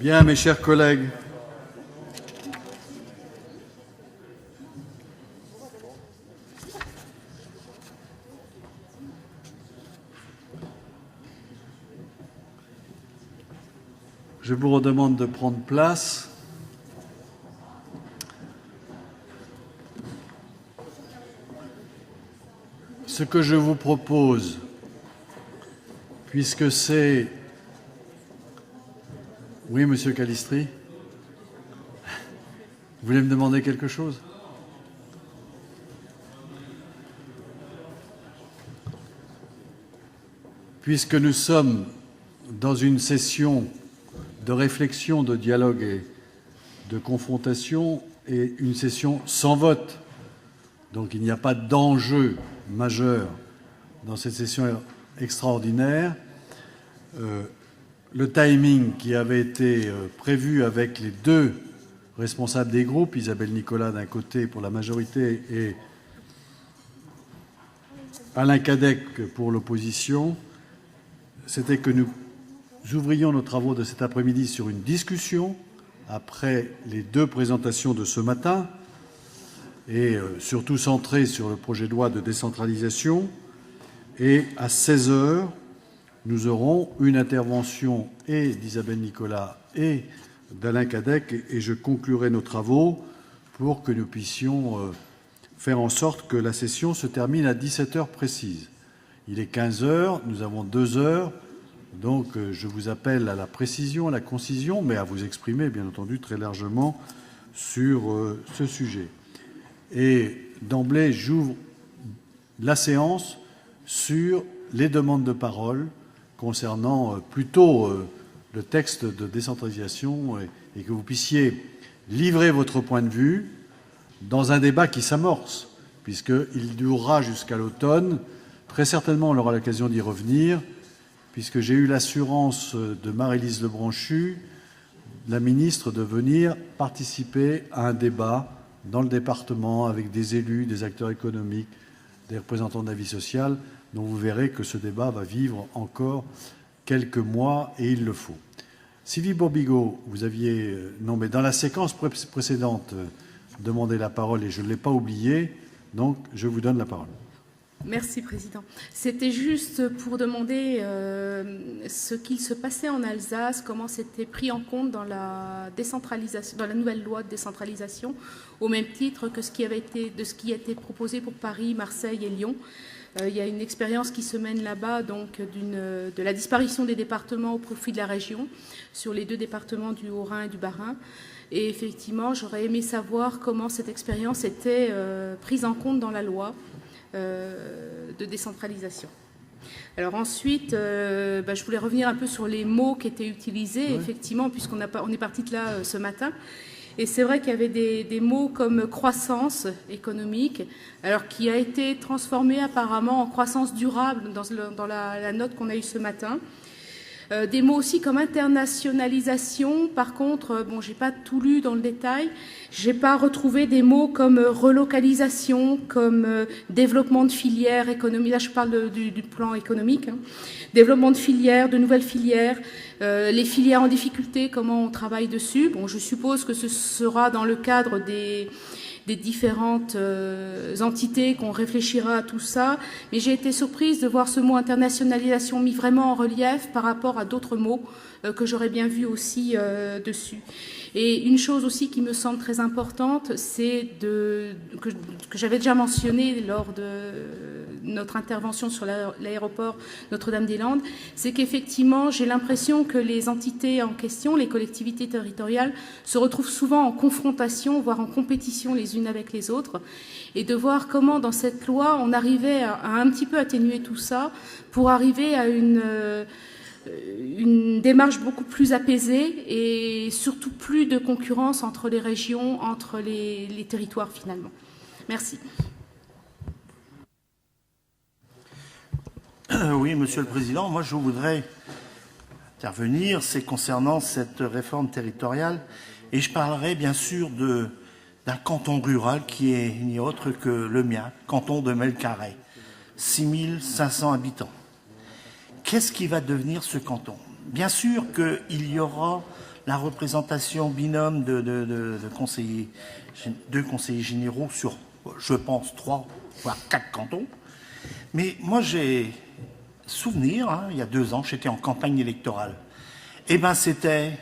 Bien, mes chers collègues, je vous redemande de prendre place. Ce que je vous propose, puisque c'est... Oui, monsieur Calistri, vous voulez me demander quelque chose? Puisque nous sommes dans une session de réflexion, de dialogue et de confrontation, et une session sans vote, donc il n'y a pas d'enjeu majeur dans cette session extraordinaire, le timing qui avait été prévu avec les deux responsables des groupes, Isabelle Nicolas d'un côté pour la majorité et Alain Cadec pour l'opposition, c'était que nous ouvrions nos travaux de cet après-midi sur une discussion après les deux présentations de ce matin et surtout centrée sur le projet de loi de décentralisation. Et à 16 h, nous aurons une intervention et d'Isabelle Nicolas et d'Alain Cadec, et je conclurai nos travaux pour que nous puissions faire en sorte que la session se termine à 17 h précises. Il est 15 h, nous avons 2 heures, donc je vous appelle à la précision, à la concision, mais à vous exprimer, bien entendu, très largement sur ce sujet. Et d'emblée, j'ouvre la séance sur les demandes de parole concernant plutôt le texte de décentralisation et que vous puissiez livrer votre point de vue dans un débat qui s'amorce, puisqu'il durera jusqu'à l'automne. Très certainement, on aura l'occasion d'y revenir, puisque j'ai eu l'assurance de Maryse Lebranchu, la ministre, de venir participer à un débat dans le département avec des élus, des acteurs économiques, des représentants de la vie sociale. Donc vous verrez que ce débat va vivre encore quelques mois, et il le faut. Sylvie Bourbigo, vous aviez, non mais dans la séquence précédente, demandé la parole et je ne l'ai pas oublié, donc je vous donne la parole. Merci, Président. C'était juste pour demander ce qu'il se passait en Alsace, comment c'était pris en compte dans la décentralisation, dans la nouvelle loi de décentralisation, au même titre que ce qui a été proposé pour Paris, Marseille et Lyon. Il y a une expérience qui se mène là-bas, donc de la disparition des départements au profit de la région, sur les deux départements du Haut-Rhin et du Bas-Rhin. Et effectivement, j'aurais aimé savoir comment cette expérience était prise en compte dans la loi de décentralisation. Alors ensuite, je voulais revenir un peu sur les mots qui étaient utilisés, oui. Effectivement, puisqu'on est parti de là ce matin. Et c'est vrai qu'il y avait des mots comme croissance économique, alors qui a été transformé apparemment en croissance durable dans la note qu'on a eue ce matin. Des mots aussi comme internationalisation. Par contre, bon, j'ai pas tout lu dans le détail. J'ai pas retrouvé des mots comme relocalisation, comme développement de filières économiques. Là, je parle du plan économique. Hein. Développement de filières, de nouvelles filières, les filières en difficulté, comment on travaille dessus. Bon, je suppose que ce sera dans le cadre des différentes entités qu'on réfléchira à tout ça. Mais j'ai été surprise de voir ce mot internationalisation mis vraiment en relief par rapport à d'autres mots que j'aurais bien vu aussi dessus. Et une chose aussi qui me semble très importante, c'est que j'avais déjà mentionné lors de notre intervention sur l'aéroport Notre-Dame-des-Landes, c'est qu'effectivement, j'ai l'impression que les entités en question, les collectivités territoriales, se retrouvent souvent en confrontation, voire en compétition les unes avec les autres, et de voir comment, dans cette loi, on arrivait à un petit peu atténuer tout ça pour arriver à une démarche beaucoup plus apaisée et surtout plus de concurrence entre les régions, entre les territoires finalement. Merci. Oui, Monsieur le Président, moi je voudrais intervenir, c'est concernant cette réforme territoriale, et je parlerai bien sûr d'un canton rural qui est ni autre que le mien, canton de Melcarré, 6500 habitants. Qu'est-ce qui va devenir ce canton? bien sûr qu'il y aura la représentation binôme de conseillers, 2 conseillers généraux sur, je pense, 3 voire 4 cantons. Mais moi, j'ai souvenir, il y a 2 ans, j'étais en campagne électorale. Eh bien, c'était,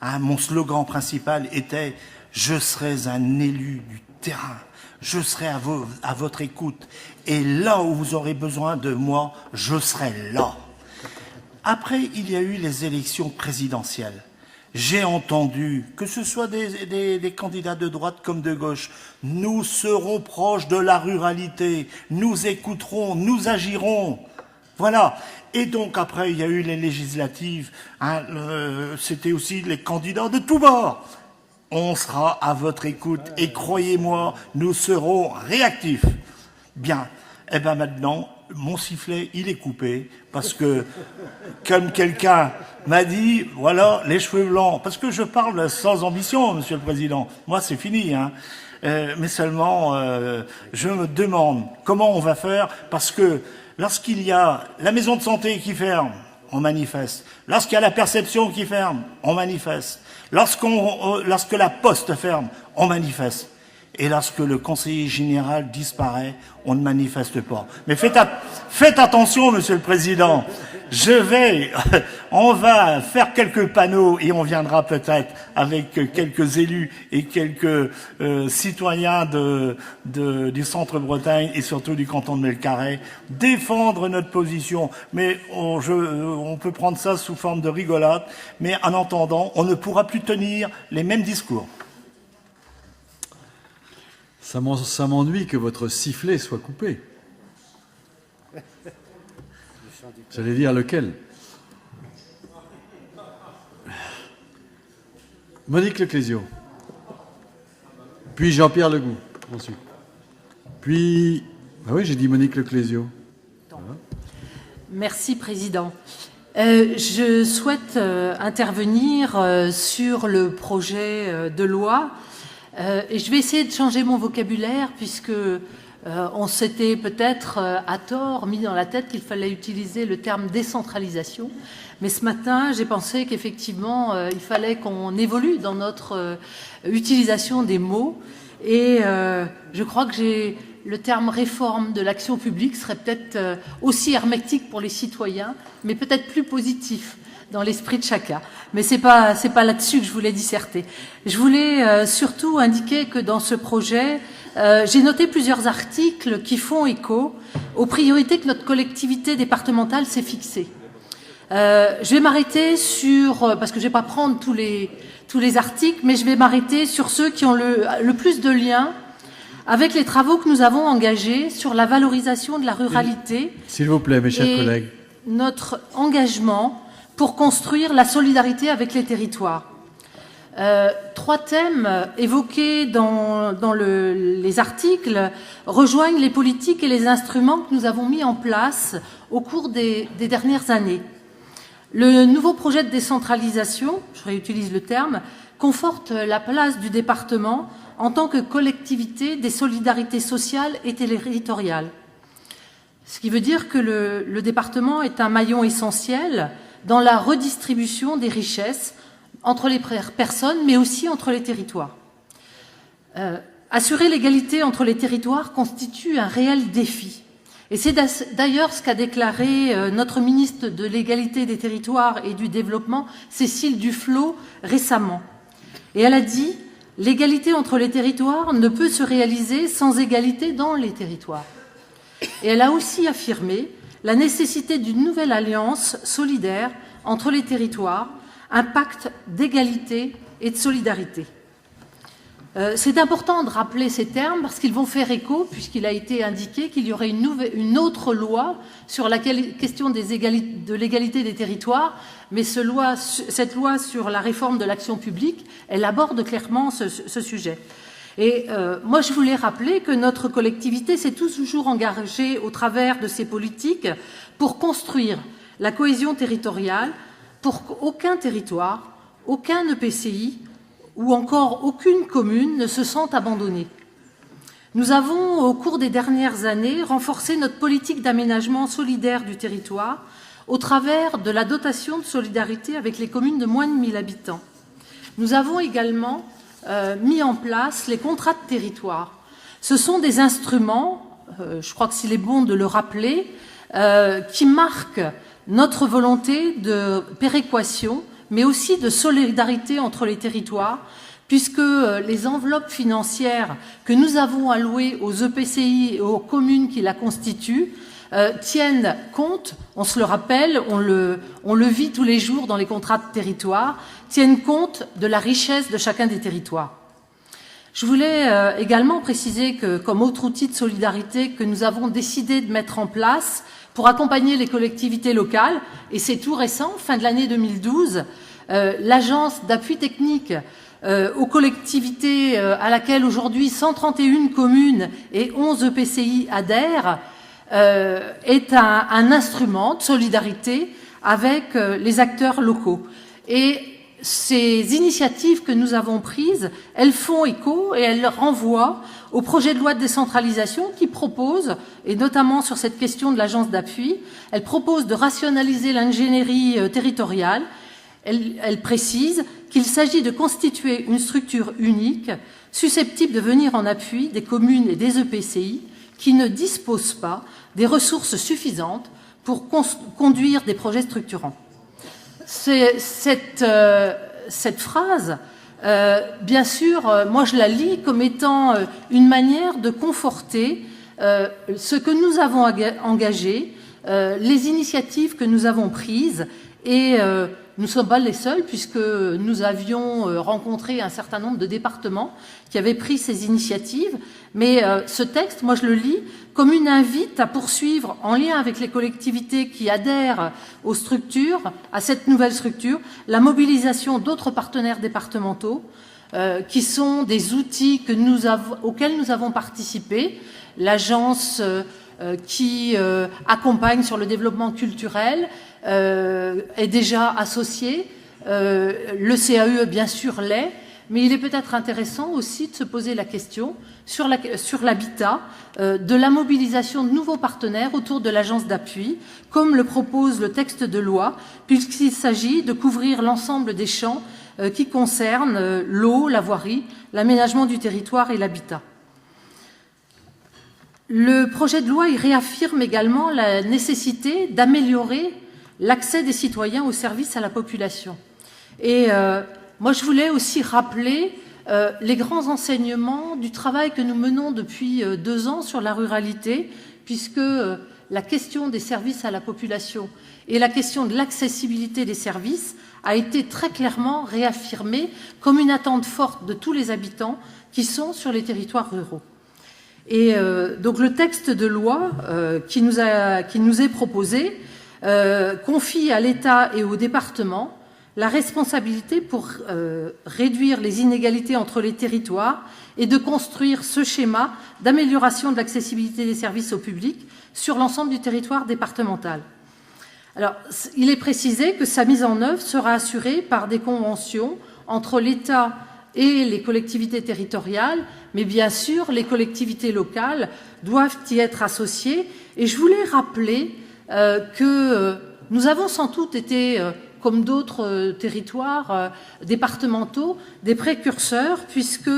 mon slogan principal était « Je serai un élu du terrain, je serai à votre écoute, et là où vous aurez besoin de moi, je serai là ». Après, il y a eu les élections présidentielles. J'ai entendu, que ce soit des candidats de droite comme de gauche, nous serons proches de la ruralité, nous écouterons, nous agirons. Voilà. Et donc après, il y a eu les législatives, c'était aussi les candidats de tous bords. On sera à votre écoute et croyez-moi, nous serons réactifs. Bien. Eh bien maintenant, mon sifflet, il est coupé parce que, comme quelqu'un m'a dit, voilà, les cheveux blancs, parce que je parle sans ambition, Monsieur le Président. Moi, c'est fini, hein. Mais seulement, je me demande comment on va faire, parce que lorsqu'il y a la maison de santé qui ferme, on manifeste. Lorsqu'il y a la perception qui ferme, on manifeste. Lorsque la poste ferme, on manifeste. Et lorsque le conseiller général disparaît, on ne manifeste pas. Mais faites attention, Monsieur le Président. On va faire quelques panneaux et on viendra peut-être avec quelques élus et quelques citoyens du Centre-Bretagne et surtout du canton de Melcarré défendre notre position. Mais on peut prendre ça sous forme de rigolade. Mais en attendant, on ne pourra plus tenir les mêmes discours. Ça m'ennuie que votre sifflet soit coupé. J'allais dire lequel. Monique Leclésio. Puis Jean-Pierre Legout, ensuite. Puis... Ah oui, j'ai dit Monique Leclésio. Merci, Président. Je souhaite intervenir sur le projet de loi. Et je vais essayer de changer mon vocabulaire puisque on s'était peut-être à tort mis dans la tête qu'il fallait utiliser le terme décentralisation. Mais ce matin, j'ai pensé qu'effectivement, il fallait qu'on évolue dans notre utilisation des mots. Et je crois que le terme réforme de l'action publique serait peut-être aussi hermétique pour les citoyens, mais peut-être plus positif dans l'esprit de chacun. Mais c'est pas là-dessus que je voulais disserter. Je voulais surtout indiquer que dans ce projet, j'ai noté plusieurs articles qui font écho aux priorités que notre collectivité départementale s'est fixées. Je vais m'arrêter sur, parce que je vais pas prendre tous les articles, mais je vais m'arrêter sur ceux qui ont le plus de liens avec les travaux que nous avons engagés sur la valorisation de la ruralité. S'il vous plaît, mes chers collègues. Notre engagement pour construire la solidarité avec les territoires. 3 thèmes évoqués dans les articles rejoignent les politiques et les instruments que nous avons mis en place au cours des dernières années. Le nouveau projet de décentralisation, je réutilise le terme, conforte la place du département en tant que collectivité des solidarités sociales et territoriales. Ce qui veut dire que le département est un maillon essentiel dans la redistribution des richesses entre les personnes, mais aussi entre les territoires. Assurer l'égalité entre les territoires constitue un réel défi. Et c'est d'ailleurs ce qu'a déclaré notre ministre de l'Égalité des territoires et du Développement, Cécile Duflot, récemment. Et elle a dit « L'égalité entre les territoires ne peut se réaliser sans égalité dans les territoires ». Et elle a aussi affirmé la nécessité d'une nouvelle alliance solidaire entre les territoires, un pacte d'égalité et de solidarité. C'est important de rappeler ces termes parce qu'ils vont faire écho, puisqu'il a été indiqué qu'il y aurait une autre loi sur la question de l'égalité des territoires, mais cette loi sur la réforme de l'action publique, elle aborde clairement ce sujet. Et moi, je voulais rappeler que notre collectivité s'est toujours engagée au travers de ces politiques pour construire la cohésion territoriale, pour qu'aucun territoire, aucun EPCI ou encore aucune commune ne se sente abandonnée. Nous avons, au cours des dernières années, renforcé notre politique d'aménagement solidaire du territoire au travers de la dotation de solidarité avec les communes de moins de 1000 habitants. Nous avons également mis en place les contrats de territoire. Ce sont des instruments, je crois que s'il est bon de le rappeler, qui marquent notre volonté de péréquation, mais aussi de solidarité entre les territoires, puisque les enveloppes financières que nous avons allouées aux EPCI et aux communes qui la constituent tiennent compte, on se le rappelle, on le vit tous les jours dans les contrats de territoire, tiennent compte de la richesse de chacun des territoires. Je voulais également préciser que, comme autre outil de solidarité que nous avons décidé de mettre en place pour accompagner les collectivités locales, et c'est tout récent, fin de l'année 2012, l'agence d'appui technique aux collectivités à laquelle aujourd'hui 131 communes et 11 EPCI adhèrent est un instrument de solidarité avec les acteurs locaux. Et ces initiatives que nous avons prises, elles font écho et elles renvoient au projet de loi de décentralisation qui propose, et notamment sur cette question de l'agence d'appui, elle propose de rationaliser l'ingénierie territoriale. Elle précise qu'il s'agit de constituer une structure unique susceptible de venir en appui des communes et des EPCI qui ne disposent pas des ressources suffisantes pour conduire des projets structurants. Cette phrase, bien sûr, moi je la lis comme étant une manière de conforter ce que nous avons engagé, les initiatives que nous avons prises, et nous ne sommes pas les seuls puisque nous avions rencontré un certain nombre de départements qui avaient pris ces initiatives. Mais ce texte, moi je le lis comme une invite à poursuivre, en lien avec les collectivités qui adhèrent aux structures, à cette nouvelle structure, la mobilisation d'autres partenaires départementaux qui sont des outils auxquels nous avons participé. L'agence qui accompagne sur le développement culturel est déjà associée. Le CAE, bien sûr, l'est. Mais il est peut-être intéressant aussi de se poser la question sur l'habitat, de la mobilisation de nouveaux partenaires autour de l'agence d'appui, comme le propose le texte de loi, puisqu'il s'agit de couvrir l'ensemble des champs qui concernent l'eau, la voirie, l'aménagement du territoire et l'habitat. Le projet de loi il réaffirme également la nécessité d'améliorer l'accès des citoyens aux services à la population. Et moi, je voulais aussi rappeler les grands enseignements du travail que nous menons depuis 2 ans sur la ruralité, puisque la question des services à la population et la question de l'accessibilité des services a été très clairement réaffirmée comme une attente forte de tous les habitants qui sont sur les territoires ruraux. Et donc le texte de loi qui nous est proposé confie à l'État et aux départements la responsabilité pour réduire les inégalités entre les territoires et de construire ce schéma d'amélioration de l'accessibilité des services au public sur l'ensemble du territoire départemental. Alors, il est précisé que sa mise en œuvre sera assurée par des conventions entre l'État et les collectivités territoriales, mais bien sûr, les collectivités locales doivent y être associées. Et je voulais rappeler que nous avons sans doute été, comme d'autres territoires départementaux, des précurseurs, puisque,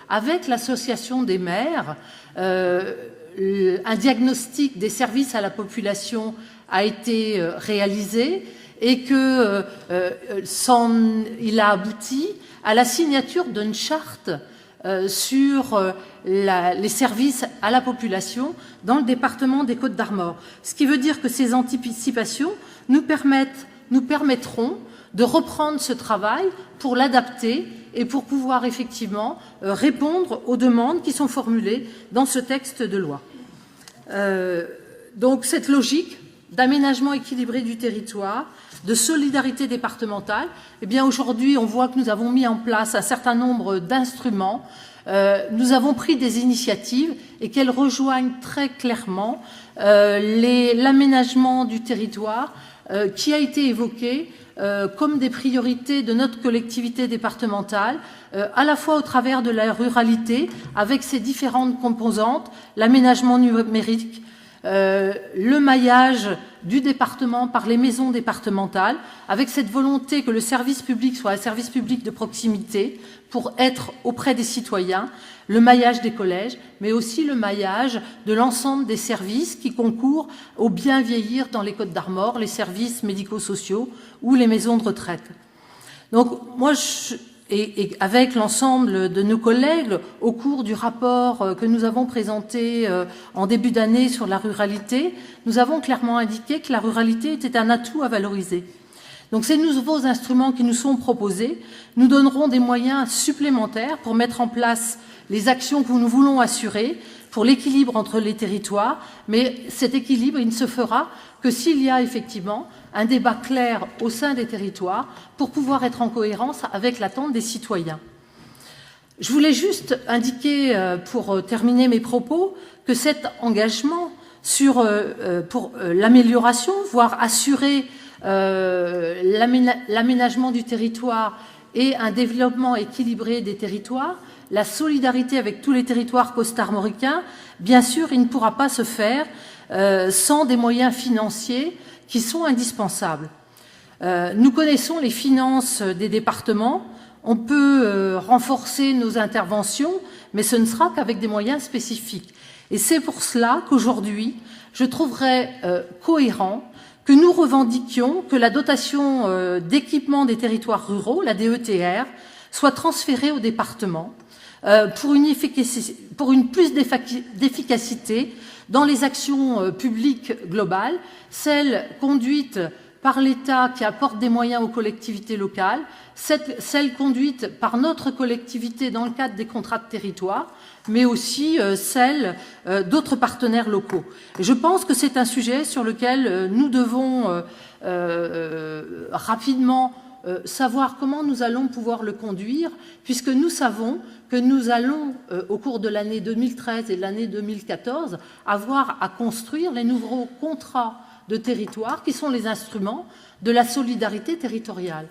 avec l'association des maires, un diagnostic des services à la population a été réalisé et que il a abouti à la signature d'une charte sur les services à la population dans le département des Côtes-d'Armor. Ce qui veut dire que ces anticipations nous permettront de reprendre ce travail pour l'adapter et pour pouvoir effectivement répondre aux demandes qui sont formulées dans ce texte de loi. Donc cette logique d'aménagement équilibré du territoire, de solidarité départementale, eh bien aujourd'hui on voit que nous avons mis en place un certain nombre d'instruments, nous avons pris des initiatives et qu'elles rejoignent très clairement l'aménagement du territoire qui a été évoqué comme des priorités de notre collectivité départementale, à la fois au travers de la ruralité, avec ses différentes composantes, l'aménagement numérique, le maillage du département par les maisons départementales, avec cette volonté que le service public soit un service public de proximité pour être auprès des citoyens, le maillage des collèges, mais aussi le maillage de l'ensemble des services qui concourent au bien vieillir dans les Côtes-d'Armor, les services médico-sociaux ou les maisons de retraite. Donc, moi, et avec l'ensemble de nos collègues, au cours du rapport que nous avons présenté en début d'année sur la ruralité, nous avons clairement indiqué que la ruralité était un atout à valoriser. Donc ces nouveaux instruments qui nous sont proposés nous donneront des moyens supplémentaires pour mettre en place les actions que nous voulons assurer pour l'équilibre entre les territoires, mais cet équilibre, il ne se fera que s'il y a effectivement un débat clair au sein des territoires pour pouvoir être en cohérence avec l'attente des citoyens. Je voulais juste indiquer, pour terminer mes propos, que cet engagement pour l'amélioration, voire assurer l'aménagement du territoire et un développement équilibré des territoires, la solidarité avec tous les territoires costarmoricains, bien sûr, il ne pourra pas se faire sans des moyens financiers qui sont indispensables. Nous connaissons les finances des départements, on peut renforcer nos interventions, mais ce ne sera qu'avec des moyens spécifiques. Et c'est pour cela qu'aujourd'hui, je trouverais cohérent que nous revendiquions que la dotation d'équipement des territoires ruraux, la DETR, soit transférée au département pour une plus d'efficacité dans les actions publiques globales, celles conduites par l'État qui apporte des moyens aux collectivités locales, celles conduites par notre collectivité dans le cadre des contrats de territoire, mais aussi celles d'autres partenaires locaux. Et je pense que c'est un sujet sur lequel nous devons rapidement savoir comment nous allons pouvoir le conduire, puisque nous savons que nous allons, au cours de l'année 2013 et de l'année 2014, avoir à construire les nouveaux contrats de territoire qui sont les instruments de la solidarité territoriale.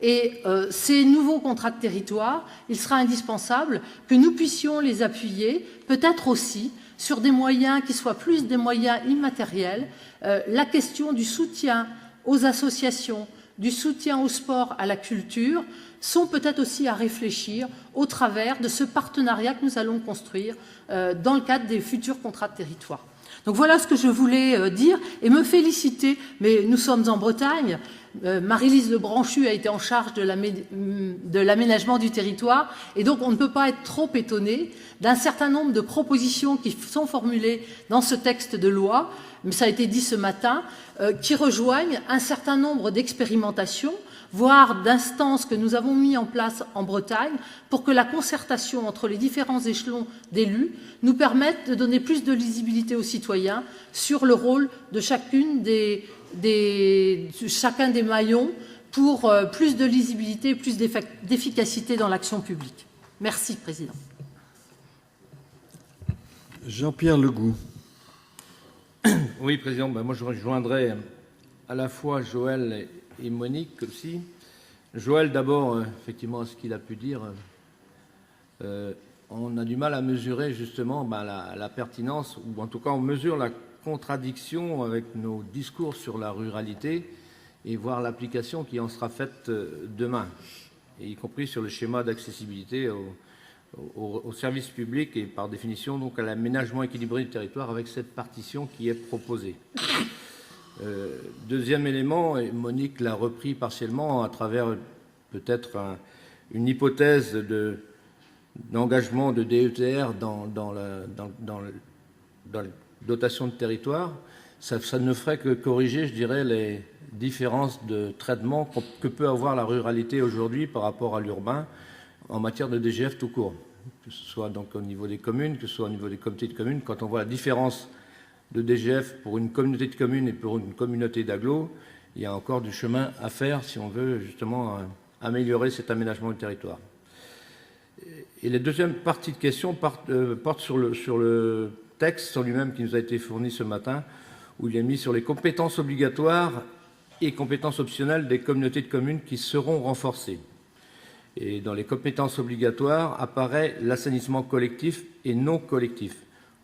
Et ces nouveaux contrats de territoire, il sera indispensable que nous puissions les appuyer, peut-être aussi sur des moyens qui soient plus des moyens immatériels, la question du soutien aux associations, du soutien au sport, à la culture, sont peut-être aussi à réfléchir au travers de ce partenariat que nous allons construire dans le cadre des futurs contrats de territoire. Donc voilà ce que je voulais dire et me féliciter, mais nous sommes en Bretagne, Marie-Lise Lebranchu a été en charge de l'aménagement du territoire et donc on ne peut pas être trop étonné d'un certain nombre de propositions qui sont formulées dans ce texte de loi, mais ça a été dit ce matin, qui rejoignent un certain nombre d'expérimentations, voire d'instances que nous avons mis en place en Bretagne pour que la concertation entre les différents échelons d'élus nous permette de donner plus de lisibilité aux citoyens sur le rôle de chacun des maillons pour plus de lisibilité et plus d'efficacité dans l'action publique. Merci, Président. Jean-Pierre Legout. Oui, Président, moi je rejoindrai à la fois Joël et Monique aussi. Joël, d'abord, effectivement, à ce qu'il a pu dire, on a du mal à mesurer justement la pertinence, ou en tout cas on mesure la contradiction avec nos discours sur la ruralité et voir l'application qui en sera faite demain, et y compris sur le schéma d'accessibilité au service public et par définition donc à l'aménagement équilibré du territoire avec cette partition qui est proposée. Deuxième élément, et Monique l'a repris partiellement à travers peut-être une hypothèse d'engagement de DETR dans la dotation de territoire, ça ne ferait que corriger, je dirais, les différences de traitement que peut avoir la ruralité aujourd'hui par rapport à l'urbain en matière de DGF tout court, que ce soit donc au niveau des communes, que ce soit au niveau des comités de communes. Quand on voit la différence de DGF pour une communauté de communes et pour une communauté d'agglo, il y a encore du chemin à faire si on veut justement améliorer cet aménagement du territoire. Et la deuxième partie de question porte sur le texte en lui-même qui nous a été fourni ce matin, où il est mis sur les compétences obligatoires et compétences optionnelles des communautés de communes qui seront renforcées. Et dans les compétences obligatoires apparaît l'assainissement collectif et non collectif.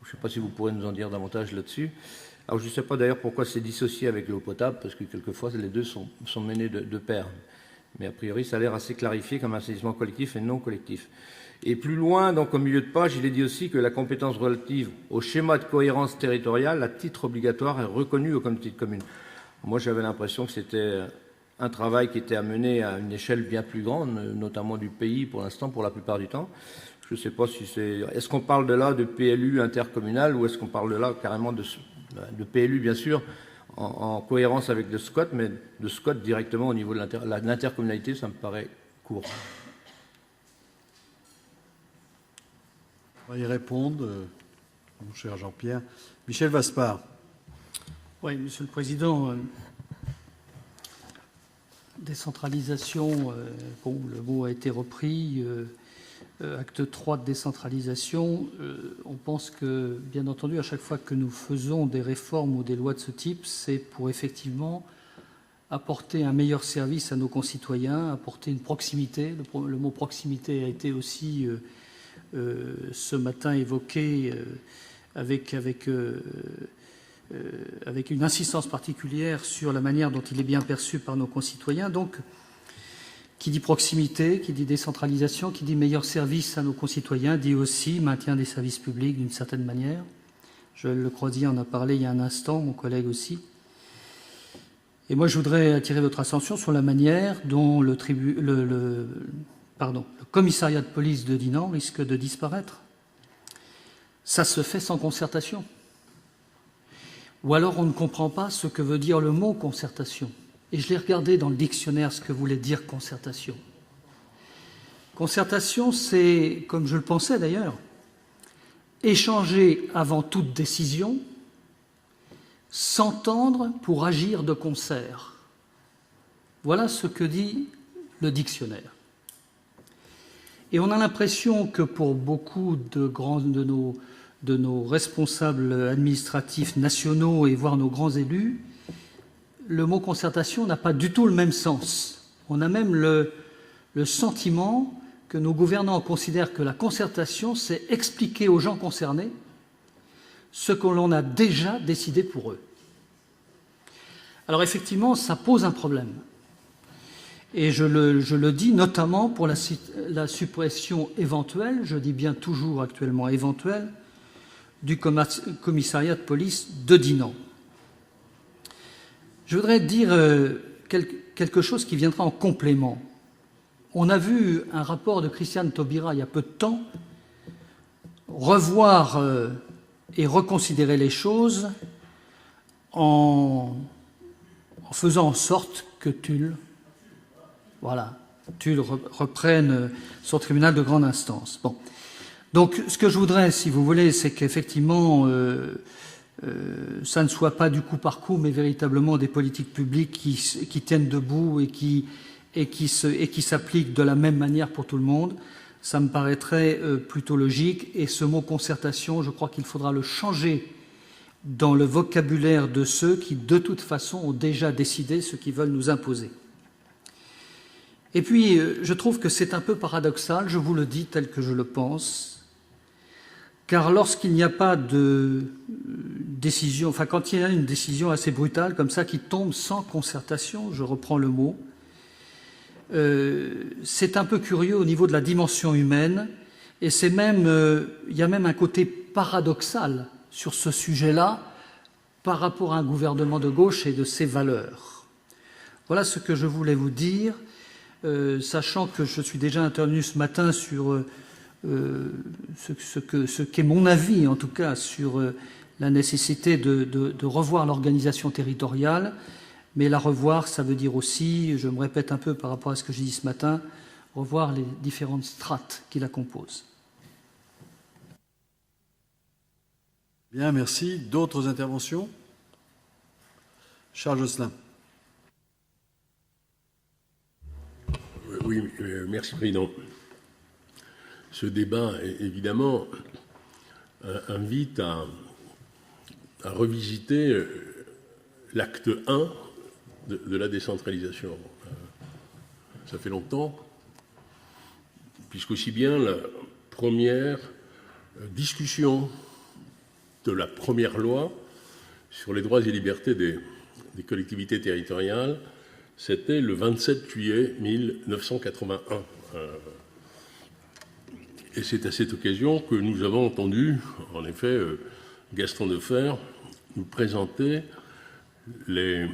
Je ne sais pas si vous pourrez nous en dire davantage là-dessus. Alors je ne sais pas d'ailleurs pourquoi c'est dissocié avec l'eau potable, parce que quelquefois les deux sont menés de pair. Mais a priori, ça a l'air assez clarifié comme assainissement collectif et non collectif. Et plus loin, donc au milieu de page, il est dit aussi que la compétence relative au schéma de cohérence territoriale, à titre obligatoire, est reconnue aux communautés de communes. Moi, j'avais l'impression que c'était un travail qui était à mener à une échelle bien plus grande, notamment du pays pour l'instant, pour la plupart du temps. Je ne sais pas si c'est... Est-ce qu'on parle de là de PLU intercommunal ou est-ce qu'on parle de là carrément de PLU, bien sûr, en cohérence avec le SCOT, mais de SCOT directement au niveau de l'intercommunalité, ça me paraît court. On va y répondre, mon cher Jean-Pierre. Michel Vaspart. Oui, Monsieur le Président, décentralisation, bon, le mot a été repris, acte 3 de décentralisation. On pense que, bien entendu, à chaque fois que nous faisons des réformes ou des lois de ce type, c'est pour effectivement apporter un meilleur service à nos concitoyens, apporter une proximité. Le mot proximité a été aussi ce matin évoqué avec une insistance particulière sur la manière dont il est bien perçu par nos concitoyens. Donc, qui dit proximité, qui dit décentralisation, qui dit meilleur service à nos concitoyens, dit aussi maintien des services publics d'une certaine manière. Joël Le Croisier en a parlé il y a un instant, mon collègue aussi. Et moi, je voudrais attirer votre attention sur la manière dont le commissariat de police de Dinan risque de disparaître. Ça se fait sans concertation. Ou alors on ne comprend pas ce que veut dire le mot concertation. Et je l'ai regardé dans le dictionnaire ce que voulait dire concertation. Concertation, c'est, comme je le pensais d'ailleurs, échanger avant toute décision, s'entendre pour agir de concert. Voilà ce que dit le dictionnaire. Et on a l'impression que pour beaucoup de nos responsables administratifs nationaux et voire nos grands élus, le mot concertation n'a pas du tout le même sens. On a même le sentiment que nos gouvernants considèrent que la concertation, c'est expliquer aux gens concernés ce que l'on a déjà décidé pour eux. Alors effectivement, ça pose un problème. Et je le dis notamment pour la suppression éventuelle, je dis bien toujours actuellement éventuelle, du commissariat de police de Dinan. Je voudrais dire quelque chose qui viendra en complément. On a vu un rapport de Christiane Taubira il y a peu de temps revoir et reconsidérer les choses en faisant en sorte que Tulle reprenne son tribunal de grande instance. Bon. Donc, ce que je voudrais, si vous voulez, c'est qu'effectivement, ça ne soit pas du coup par coup, mais véritablement des politiques publiques qui tiennent debout et qui s'appliquent de la même manière pour tout le monde. Ça me paraîtrait plutôt logique. Et ce mot concertation, je crois qu'il faudra le changer dans le vocabulaire de ceux qui, de toute façon, ont déjà décidé ce qu'ils veulent nous imposer. Et puis, je trouve que c'est un peu paradoxal, je vous le dis tel que je le pense, car lorsqu'il n'y a pas de décision, enfin quand il y a une décision assez brutale comme ça qui tombe sans concertation, je reprends le mot, c'est un peu curieux au niveau de la dimension humaine, et c'est même, il y a même un côté paradoxal sur ce sujet-là par rapport à un gouvernement de gauche et de ses valeurs. Voilà ce que je voulais vous dire. Sachant que je suis déjà intervenu ce matin sur ce qu'est mon avis, en tout cas, sur la nécessité de revoir l'organisation territoriale. Mais la revoir, ça veut dire aussi, je me répète un peu par rapport à ce que j'ai dit ce matin, revoir les différentes strates qui la composent. Bien, merci. D'autres interventions ? Charles Josselin. Oui, merci Président. Ce débat, évidemment, invite à revisiter l'acte 1 de la décentralisation. Ça fait longtemps, puisqu'aussi bien la première discussion de la première loi sur les droits et libertés des collectivités territoriales, c'était le 27 juillet 1981. Et c'est à cette occasion que nous avons entendu, en effet, Gaston Defferre nous présenter le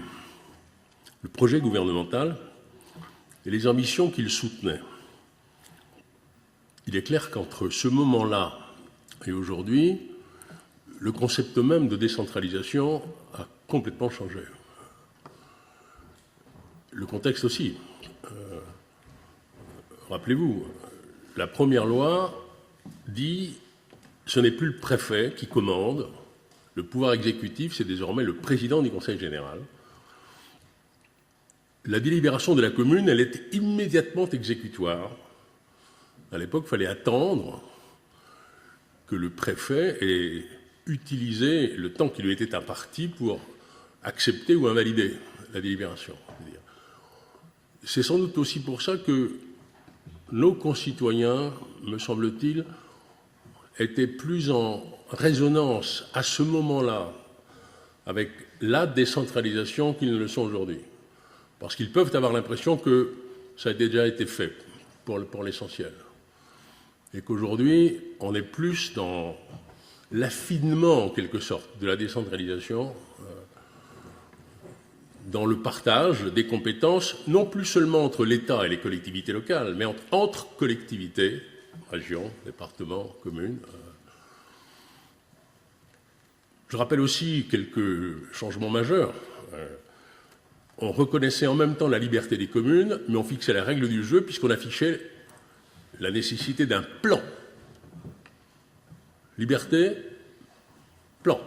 projet gouvernemental et les ambitions qu'il soutenait. Il est clair qu'entre ce moment-là et aujourd'hui, le concept même de décentralisation a complètement changé. Le contexte aussi. Rappelez-vous, la première loi dit « ce n'est plus le préfet qui commande, le pouvoir exécutif, c'est désormais le président du Conseil général ». La délibération de la commune, elle est immédiatement exécutoire. À l'époque, il fallait attendre que le préfet ait utilisé le temps qui lui était imparti pour accepter ou invalider la délibération. C'est sans doute aussi pour ça que nos concitoyens, me semble-t-il, étaient plus en résonance à ce moment-là avec la décentralisation qu'ils ne le sont aujourd'hui. Parce qu'ils peuvent avoir l'impression que ça a déjà été fait pour l'essentiel. Et qu'aujourd'hui, on est plus dans l'affinement, en quelque sorte, de la décentralisation, dans le partage des compétences, non plus seulement entre l'État et les collectivités locales, mais entre collectivités, régions, départements, communes. Je rappelle aussi quelques changements majeurs. On reconnaissait en même temps la liberté des communes, mais on fixait la règle du jeu puisqu'on affichait la nécessité d'un plan. Liberté, plan.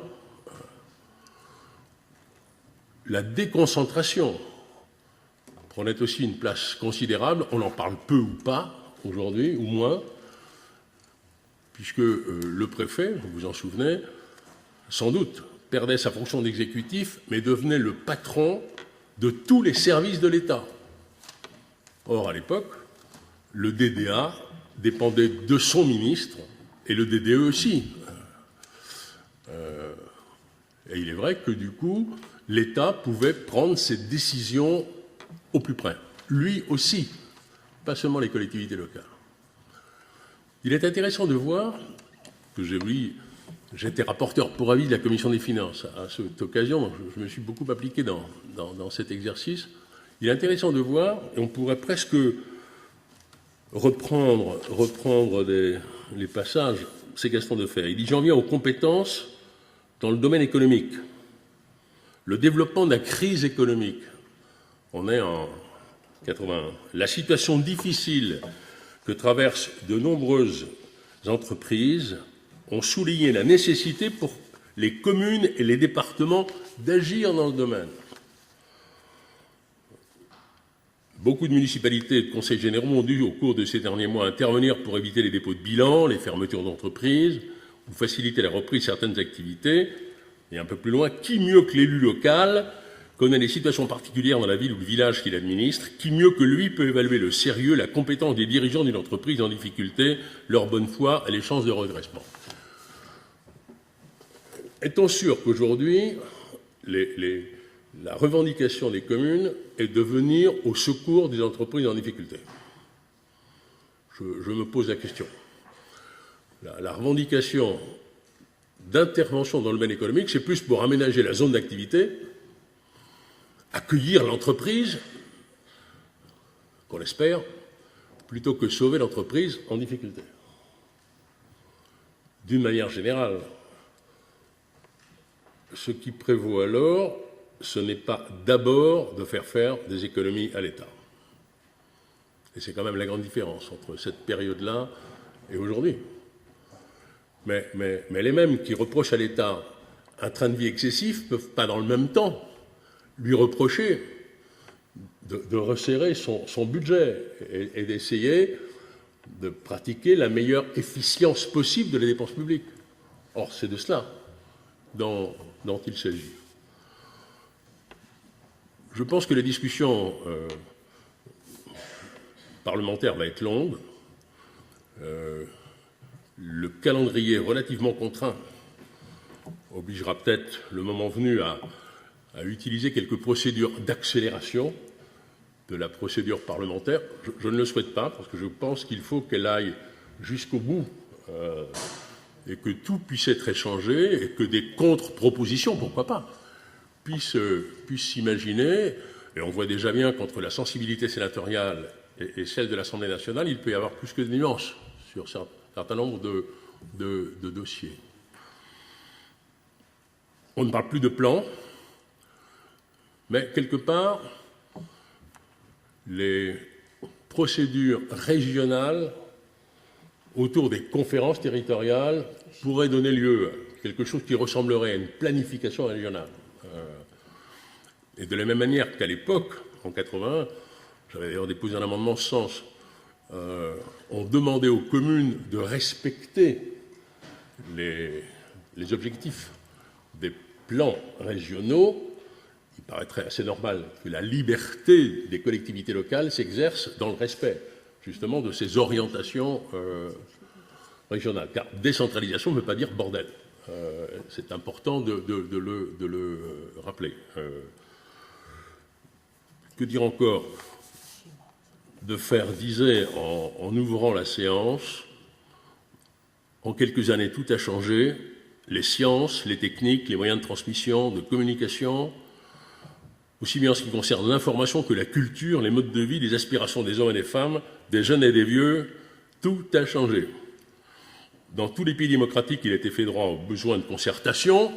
La déconcentration prenait aussi une place considérable. On en parle peu ou pas aujourd'hui, ou moins, puisque le préfet, vous vous en souvenez, sans doute perdait sa fonction d'exécutif, mais devenait le patron de tous les services de l'État. Or, à l'époque, le DDA dépendait de son ministre, et le DDE aussi. Et il est vrai que, du coup, l'État pouvait prendre ses décisions au plus près. Lui aussi, pas seulement les collectivités locales. Il est intéressant de voir que j'étais rapporteur pour avis de la Commission des finances à cette occasion, je me suis beaucoup appliqué dans cet exercice. Il est intéressant de voir, et on pourrait presque reprendre les passages, c'est Gaston Defferre. Il dit « J'en viens aux compétences dans le domaine économique. Le développement de la crise économique. » On est en 81. La situation difficile que traversent de nombreuses entreprises ont souligné la nécessité pour les communes et les départements d'agir dans le domaine. Beaucoup de municipalités et de conseils généraux ont dû, au cours de ces derniers mois, intervenir pour éviter les dépôts de bilan, les fermetures d'entreprises, ou faciliter la reprise de certaines activités. Et un peu plus loin, qui mieux que l'élu local connaît les situations particulières dans la ville ou le village qu'il administre, qui mieux que lui peut évaluer le sérieux, la compétence des dirigeants d'une entreprise en difficulté, leur bonne foi et les chances de redressement. Est-on sûr qu'aujourd'hui, la revendication des communes est de venir au secours des entreprises en difficulté? Je me pose la question. La revendication d'intervention dans le domaine économique, c'est plus pour aménager la zone d'activité, accueillir l'entreprise, qu'on espère, plutôt que sauver l'entreprise en difficulté. D'une manière générale, ce qui prévaut alors, ce n'est pas d'abord de faire des économies à l'État. Et c'est quand même la grande différence entre cette période-là et aujourd'hui. Mais les mêmes qui reprochent à l'État un train de vie excessif ne peuvent pas dans le même temps lui reprocher de resserrer son budget et d'essayer de pratiquer la meilleure efficience possible de la dépense publique. Or, c'est de cela dont il s'agit. Je pense que la discussion parlementaire va être longue. Le calendrier relativement contraint obligera peut-être, le moment venu, à utiliser quelques procédures d'accélération de la procédure parlementaire. Je ne le souhaite pas, parce que je pense qu'il faut qu'elle aille jusqu'au bout et que tout puisse être échangé et que des contre-propositions, pourquoi pas, puissent s'imaginer. Et on voit déjà bien qu'entre la sensibilité sénatoriale et celle de l'Assemblée nationale, il peut y avoir plus que des nuances sur un certain nombre de dossiers. On ne parle plus de plan, mais quelque part, les procédures régionales autour des conférences territoriales pourraient donner lieu à quelque chose qui ressemblerait à une planification régionale. Et de la même manière qu'à l'époque, en 81, j'avais d'ailleurs déposé un amendement en ce sens, on demandait aux communes de respecter les objectifs des plans régionaux. Il paraîtrait assez normal que la liberté des collectivités locales s'exerce dans le respect, justement, de ces orientations régionales. Car décentralisation ne veut pas dire bordel. C'est important de le rappeler. Que dire encore? De faire, disait, en ouvrant la séance, en quelques années, tout a changé. Les sciences, les techniques, les moyens de transmission, de communication, aussi bien en ce qui concerne l'information que la culture, les modes de vie, les aspirations des hommes et des femmes, des jeunes et des vieux, tout a changé. Dans tous les pays démocratiques, il a été fait droit aux besoins de concertation,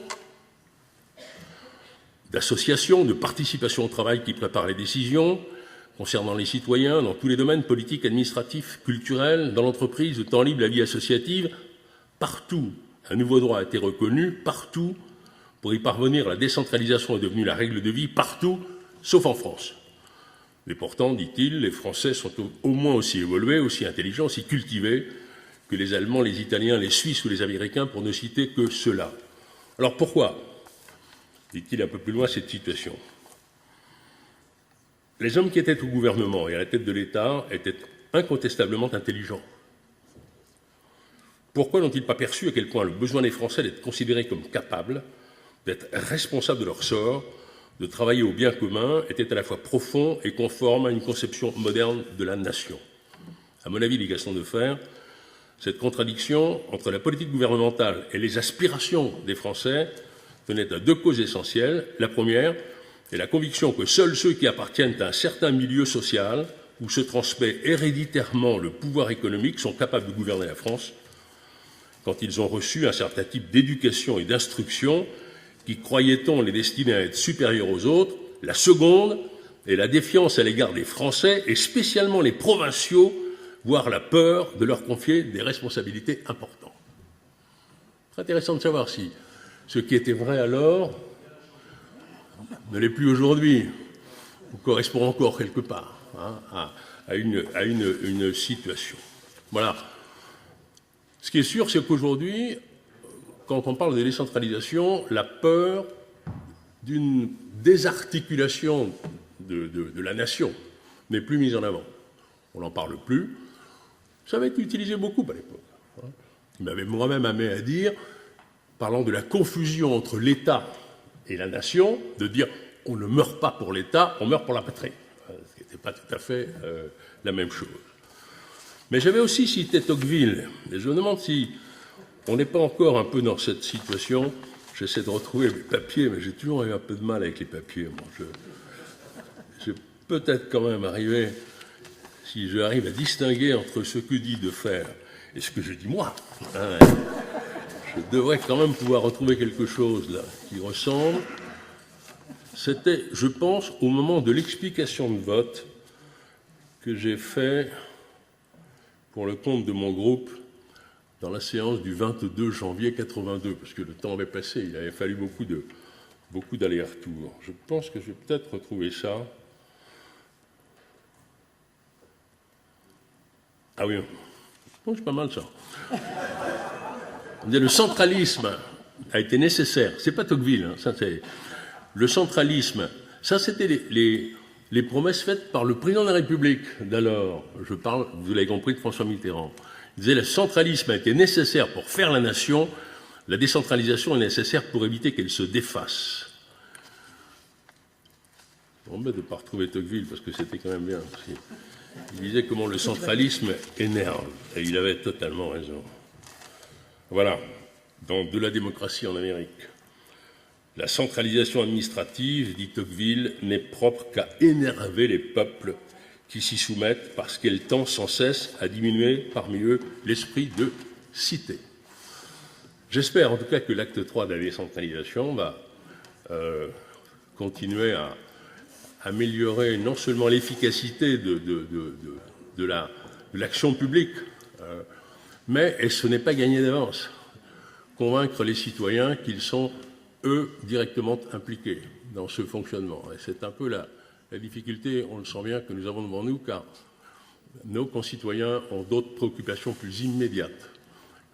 d'association, de participation au travail qui prépare les décisions concernant les citoyens dans tous les domaines politiques, administratifs, culturels, dans l'entreprise, le temps libre, la vie associative. Partout, un nouveau droit a été reconnu. Partout, pour y parvenir, la décentralisation est devenue la règle de vie. Partout, sauf en France. Mais pourtant, dit-il, les Français sont au moins aussi évolués, aussi intelligents, aussi cultivés que les Allemands, les Italiens, les Suisses ou les Américains, pour ne citer que ceux-là. Alors pourquoi dit-il un peu plus loin cette situation? Les hommes qui étaient au gouvernement et à la tête de l'État étaient incontestablement intelligents. Pourquoi n'ont-ils pas perçu à quel point le besoin des Français d'être considérés comme capables, d'être responsables de leur sort, de travailler au bien commun, était à la fois profond et conforme à une conception moderne de la nation? À mon avis, dit Gaston Defferre, cette contradiction entre la politique gouvernementale et les aspirations des Français tenait à deux causes essentielles. La première est la conviction que seuls ceux qui appartiennent à un certain milieu social où se transmet héréditairement le pouvoir économique sont capables de gouverner la France quand ils ont reçu un certain type d'éducation et d'instruction qui, croyait-on, les destinait à être supérieurs aux autres. La seconde est la défiance à l'égard des Français et spécialement les provinciaux, voire la peur de leur confier des responsabilités importantes. C'est intéressant de savoir si ce qui était vrai alors ne l'est plus aujourd'hui, ou correspond encore quelque part à une situation. Voilà. Ce qui est sûr, c'est qu'aujourd'hui, quand on parle de décentralisation, la peur d'une désarticulation de la nation n'est plus mise en avant. On n'en parle plus. Ça avait été utilisé beaucoup à l'époque. Il m'avait moi-même amené à dire, parlant de la confusion entre l'État et la nation, de dire on ne meurt pas pour l'État, on meurt pour la patrie. Ce qui n'était pas tout à fait la même chose. Mais j'avais aussi cité Tocqueville, et je me demande si on n'est pas encore un peu dans cette situation. J'essaie de retrouver mes papiers, mais j'ai toujours eu un peu de mal avec les papiers. Bon, je peut-être quand même arriver, si j'arrive à distinguer entre ce que dit Defferre et ce que je dis moi, je devrais quand même pouvoir retrouver quelque chose là qui ressemble. C'était, je pense, au moment de l'explication de vote que j'ai fait pour le compte de mon groupe dans la séance du 22 janvier 82, parce que le temps avait passé, il avait fallu beaucoup d'allers-retours. Je pense que je vais peut-être retrouver ça. Ah oui, bon, c'est pas mal ça. On disait, le centralisme a été nécessaire. C'est pas Tocqueville, hein, ça c'est le centralisme. Ça, c'était les promesses faites par le président de la République d'alors. Je parle, vous l'avez compris, de François Mitterrand. Il disait, le centralisme a été nécessaire pour faire la nation, La décentralisation est nécessaire pour éviter qu'elle se défasse. On m'embête de ne pas retrouver Tocqueville, parce que c'était quand même bien. Il disait comment le centralisme énerve, et il avait totalement raison. Voilà, dans De la démocratie en Amérique. La centralisation administrative, dit Tocqueville, n'est propre qu'à énerver les peuples qui s'y soumettent parce qu'elle tend sans cesse à diminuer parmi eux l'esprit de cité. J'espère en tout cas que l'acte 3 de la décentralisation va continuer à améliorer non seulement l'efficacité de l'action publique, mais, et ce n'est pas gagné d'avance, convaincre les citoyens qu'ils sont, eux, directement impliqués dans ce fonctionnement. Et c'est un peu la difficulté, on le sent bien, que nous avons devant nous, car nos concitoyens ont d'autres préoccupations plus immédiates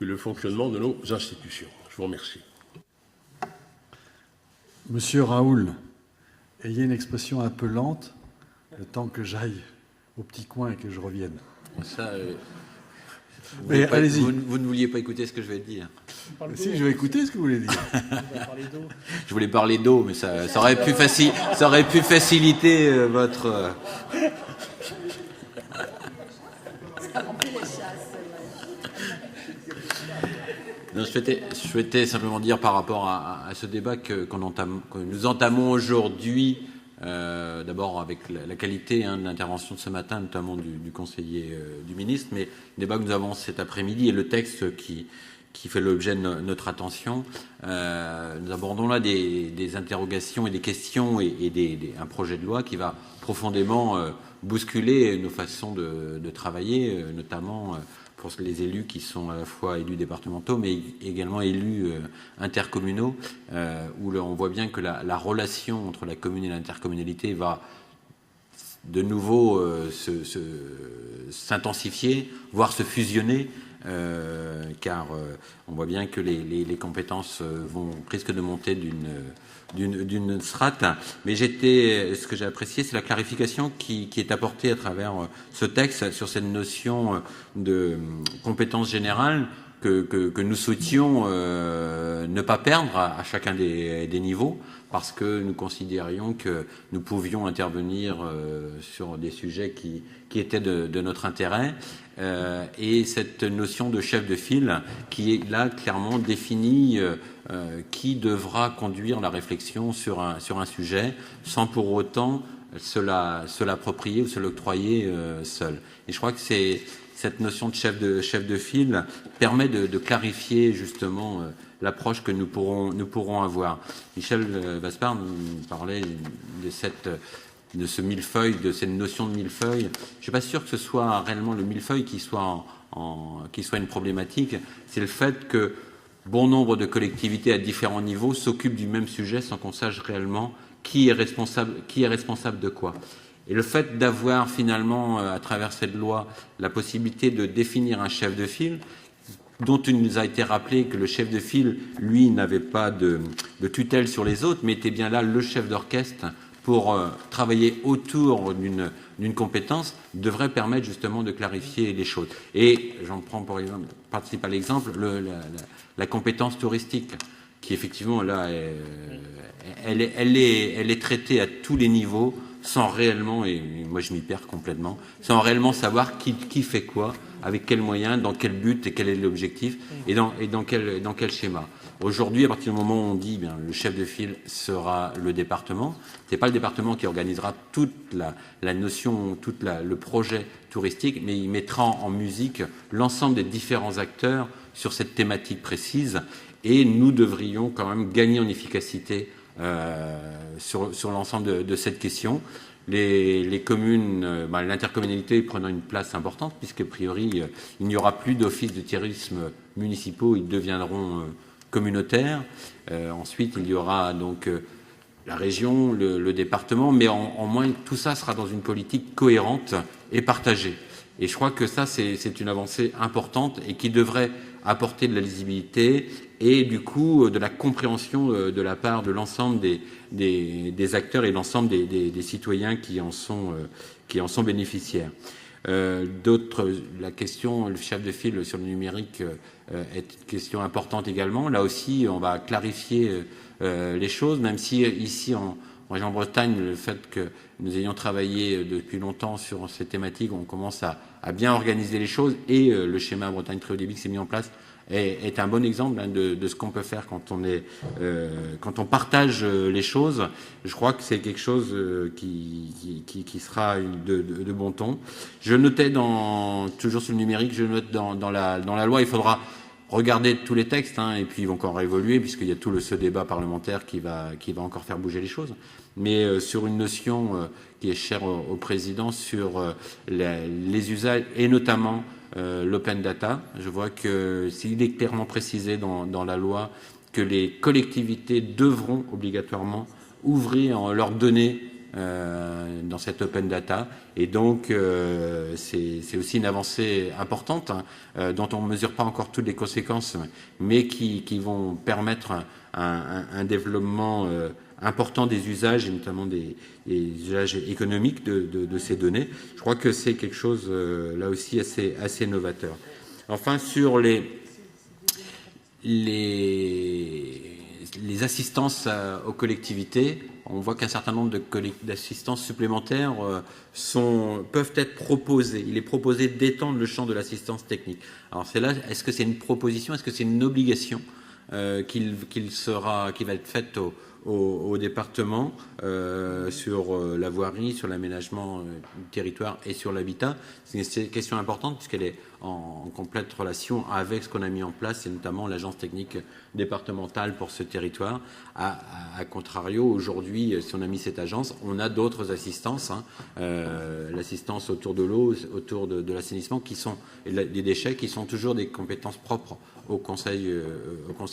que le fonctionnement de nos institutions. Je vous remercie. Monsieur Raoul, ayez une expression un peu lente, le temps que j'aille au petit coin et que je revienne. Ça, Mais allez-y. Vous ne vouliez pas écouter ce que je vais dire. Si, je vais écouter ce que vous voulez dire. Je voulais parler d'eau, mais ça aurait pu faciliter votre... Non, je souhaitais simplement dire par rapport à ce débat que nous entamons aujourd'hui, d'abord avec la qualité de l'intervention de ce matin, notamment du conseiller du ministre, mais le débat que nous avons cet après-midi et le texte qui fait l'objet de notre attention. Nous abordons là des interrogations et des questions et un projet de loi qui va profondément bousculer nos façons de travailler, notamment pour les élus qui sont à la fois élus départementaux, mais également élus intercommunaux, où on voit bien que la relation entre la commune et l'intercommunalité va de nouveau s'intensifier, voire se fusionner, car on voit bien que les compétences risquent de monter d'une strate. Mais ce que j'ai apprécié, c'est la clarification qui est apportée à travers ce texte sur cette notion de compétence générale que nous souhaitions ne pas perdre à chacun des niveaux, parce que nous considérions que nous pouvions intervenir sur des sujets qui étaient de notre intérêt. Et cette notion de chef de file qui est là clairement définie, qui devra conduire la réflexion sur un sujet sans pour autant se l'approprier ou se l'octroyer seul. Et je crois que cette notion de chef de file permet de clarifier justement l'approche que nous pourrons avoir. Michel Vaspart nous parlait de ce millefeuille, de cette notion de millefeuille. Je suis pas sûr que ce soit réellement le millefeuille qui soit une problématique. C'est le fait que bon nombre de collectivités à différents niveaux s'occupent du même sujet sans qu'on sache réellement qui est responsable de quoi. Et le fait d'avoir finalement, à travers cette loi, la possibilité de définir un chef de file, dont il nous a été rappelé que le chef de file, lui, n'avait pas de tutelle sur les autres, mais était bien là le chef d'orchestre pour travailler autour d'une compétence, devrait permettre justement de clarifier les choses. Et j'en prends participe à l'exemple, la compétence touristique, qui effectivement là, elle est traitée à tous les niveaux, sans réellement, et moi je m'y perds complètement, sans réellement savoir qui fait quoi, avec quels moyens, dans quel but et quel est l'objectif, et dans quel schéma. Aujourd'hui, à partir du moment où on dit le chef de file sera le département, c'est pas le département qui organisera toute la notion, le projet touristique, mais il mettra en musique l'ensemble des différents acteurs sur cette thématique précise, et nous devrions quand même gagner en efficacité sur l'ensemble de cette question. Les communes, l'intercommunalité prenant une place importante, puisqu'a priori, il n'y aura plus d'offices de tourisme municipaux, ils deviendront communautaires. Ensuite, il y aura donc la région, le département, mais en moins, tout ça sera dans une politique cohérente et partagée. Et je crois que ça, c'est une avancée importante et qui devrait apporter de la lisibilité et du coup de la compréhension de la part de l'ensemble des acteurs et de l'ensemble des citoyens qui en sont bénéficiaires. La question, le chef de file sur le numérique est une question importante également. Là aussi, on va clarifier les choses, même si ici en région Bretagne, le fait que nous ayons travaillé depuis longtemps sur ces thématiques, on commence à bien organiser les choses, et le schéma Bretagne très haut débit qui s'est mis en place est un bon exemple de ce qu'on peut faire quand on partage les choses. Je crois que c'est quelque chose qui sera de bon ton. Je notais toujours sur le numérique, je note dans la loi, il faudra regarder tous les textes, et puis ils vont encore évoluer, puisqu'il y a tout ce débat parlementaire qui va encore faire bouger les choses. Mais sur une notion qui est chère au président, sur les usages, et notamment l'open data, je vois que s'il est clairement précisé dans la loi que les collectivités devront obligatoirement ouvrir leurs données dans cette open data, et donc c'est aussi une avancée importante dont on ne mesure pas encore toutes les conséquences, mais qui vont permettre un développement important des usages, et notamment des usages économiques de ces données. Je crois que c'est quelque chose là aussi assez novateur. Enfin, sur les assistances aux collectivités, on voit qu'un certain nombre d'assistances supplémentaires peuvent être proposées. Il est proposé d'étendre le champ de l'assistance technique. Alors c'est là, est-ce que c'est une proposition, est-ce que c'est une obligation qui va être faite au département sur la voirie, sur l'aménagement du territoire et sur l'habitat? C'est une question importante puisqu'elle est en complète relation avec ce qu'on a mis en place, et notamment l'agence technique départementale pour ce territoire. À contrario, aujourd'hui, si on a mis cette agence, on a d'autres assistances, l'assistance autour de l'eau, autour de l'assainissement, des déchets, qui sont toujours des compétences propres au Conseil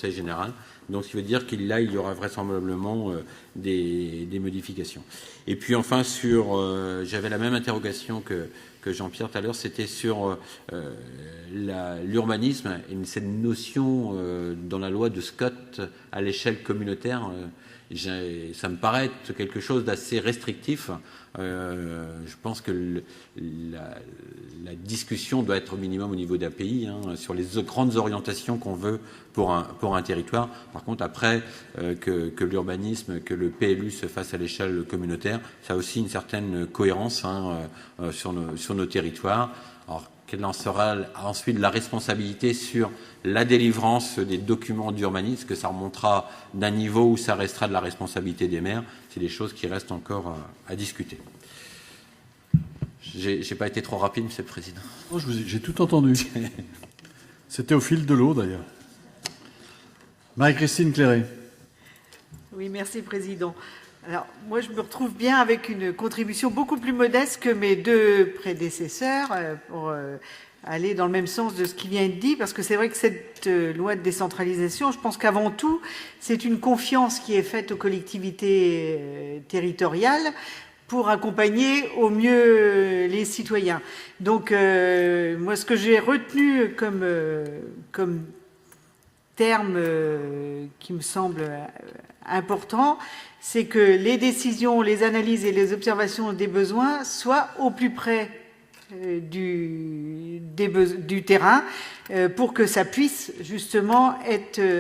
général. Donc, ce qui veut dire qu'il y aura vraisemblablement des modifications. Et puis, enfin, j'avais la même interrogation que Jean-Pierre tout à l'heure, c'était sur l'urbanisme et cette notion dans la loi de Scott à l'échelle communautaire. Ça me paraît être quelque chose d'assez restrictif. Je pense que la discussion doit être au minimum au niveau d'API sur les grandes orientations qu'on veut pour un territoire. Par contre, après, que l'urbanisme, que le PLU se fasse à l'échelle communautaire, ça a aussi une certaine cohérence sur nos territoires. Alors, quelle en sera ensuite la responsabilité sur la délivrance des documents d'urbanisme? Est-ce que ça remontera d'un niveau où ça restera de la responsabilité des maires? C'est des choses qui restent encore à discuter. J'ai pas été trop rapide, Monsieur le Président. Oh, j'ai tout entendu. C'était au fil de l'eau, d'ailleurs. Marie-Christine Clairet. Oui, merci, Président. Alors, moi, je me retrouve bien avec une contribution beaucoup plus modeste que mes deux prédécesseurs pour aller dans le même sens de ce qui vient d'être dit, parce que c'est vrai que cette loi de décentralisation, je pense qu'avant tout, c'est une confiance qui est faite aux collectivités territoriales pour accompagner au mieux les citoyens. Donc, moi, ce que j'ai retenu comme terme qui me semble important, c'est que les décisions, les analyses et les observations des besoins soient au plus près du terrain pour que ça puisse justement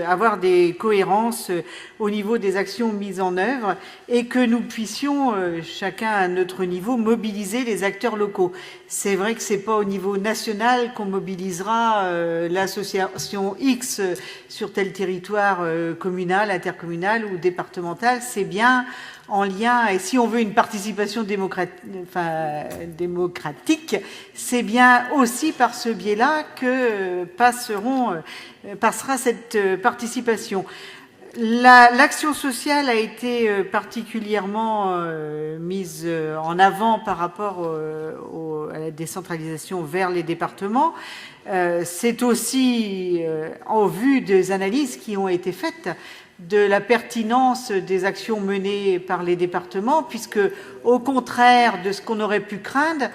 avoir des cohérences au niveau des actions mises en œuvre, et que nous puissions, chacun à notre niveau, mobiliser les acteurs locaux. C'est vrai que c'est pas au niveau national qu'on mobilisera l'association X sur tel territoire communal, intercommunal ou départemental. C'est bien en lien, et si on veut une participation démocratique, c'est bien aussi par ce biais-là que passera cette participation. L'action sociale a été particulièrement mise en avant par rapport à la décentralisation vers les départements. C'est aussi en vue des analyses qui ont été faites de la pertinence des actions menées par les départements, puisque, au contraire de ce qu'on aurait pu craindre,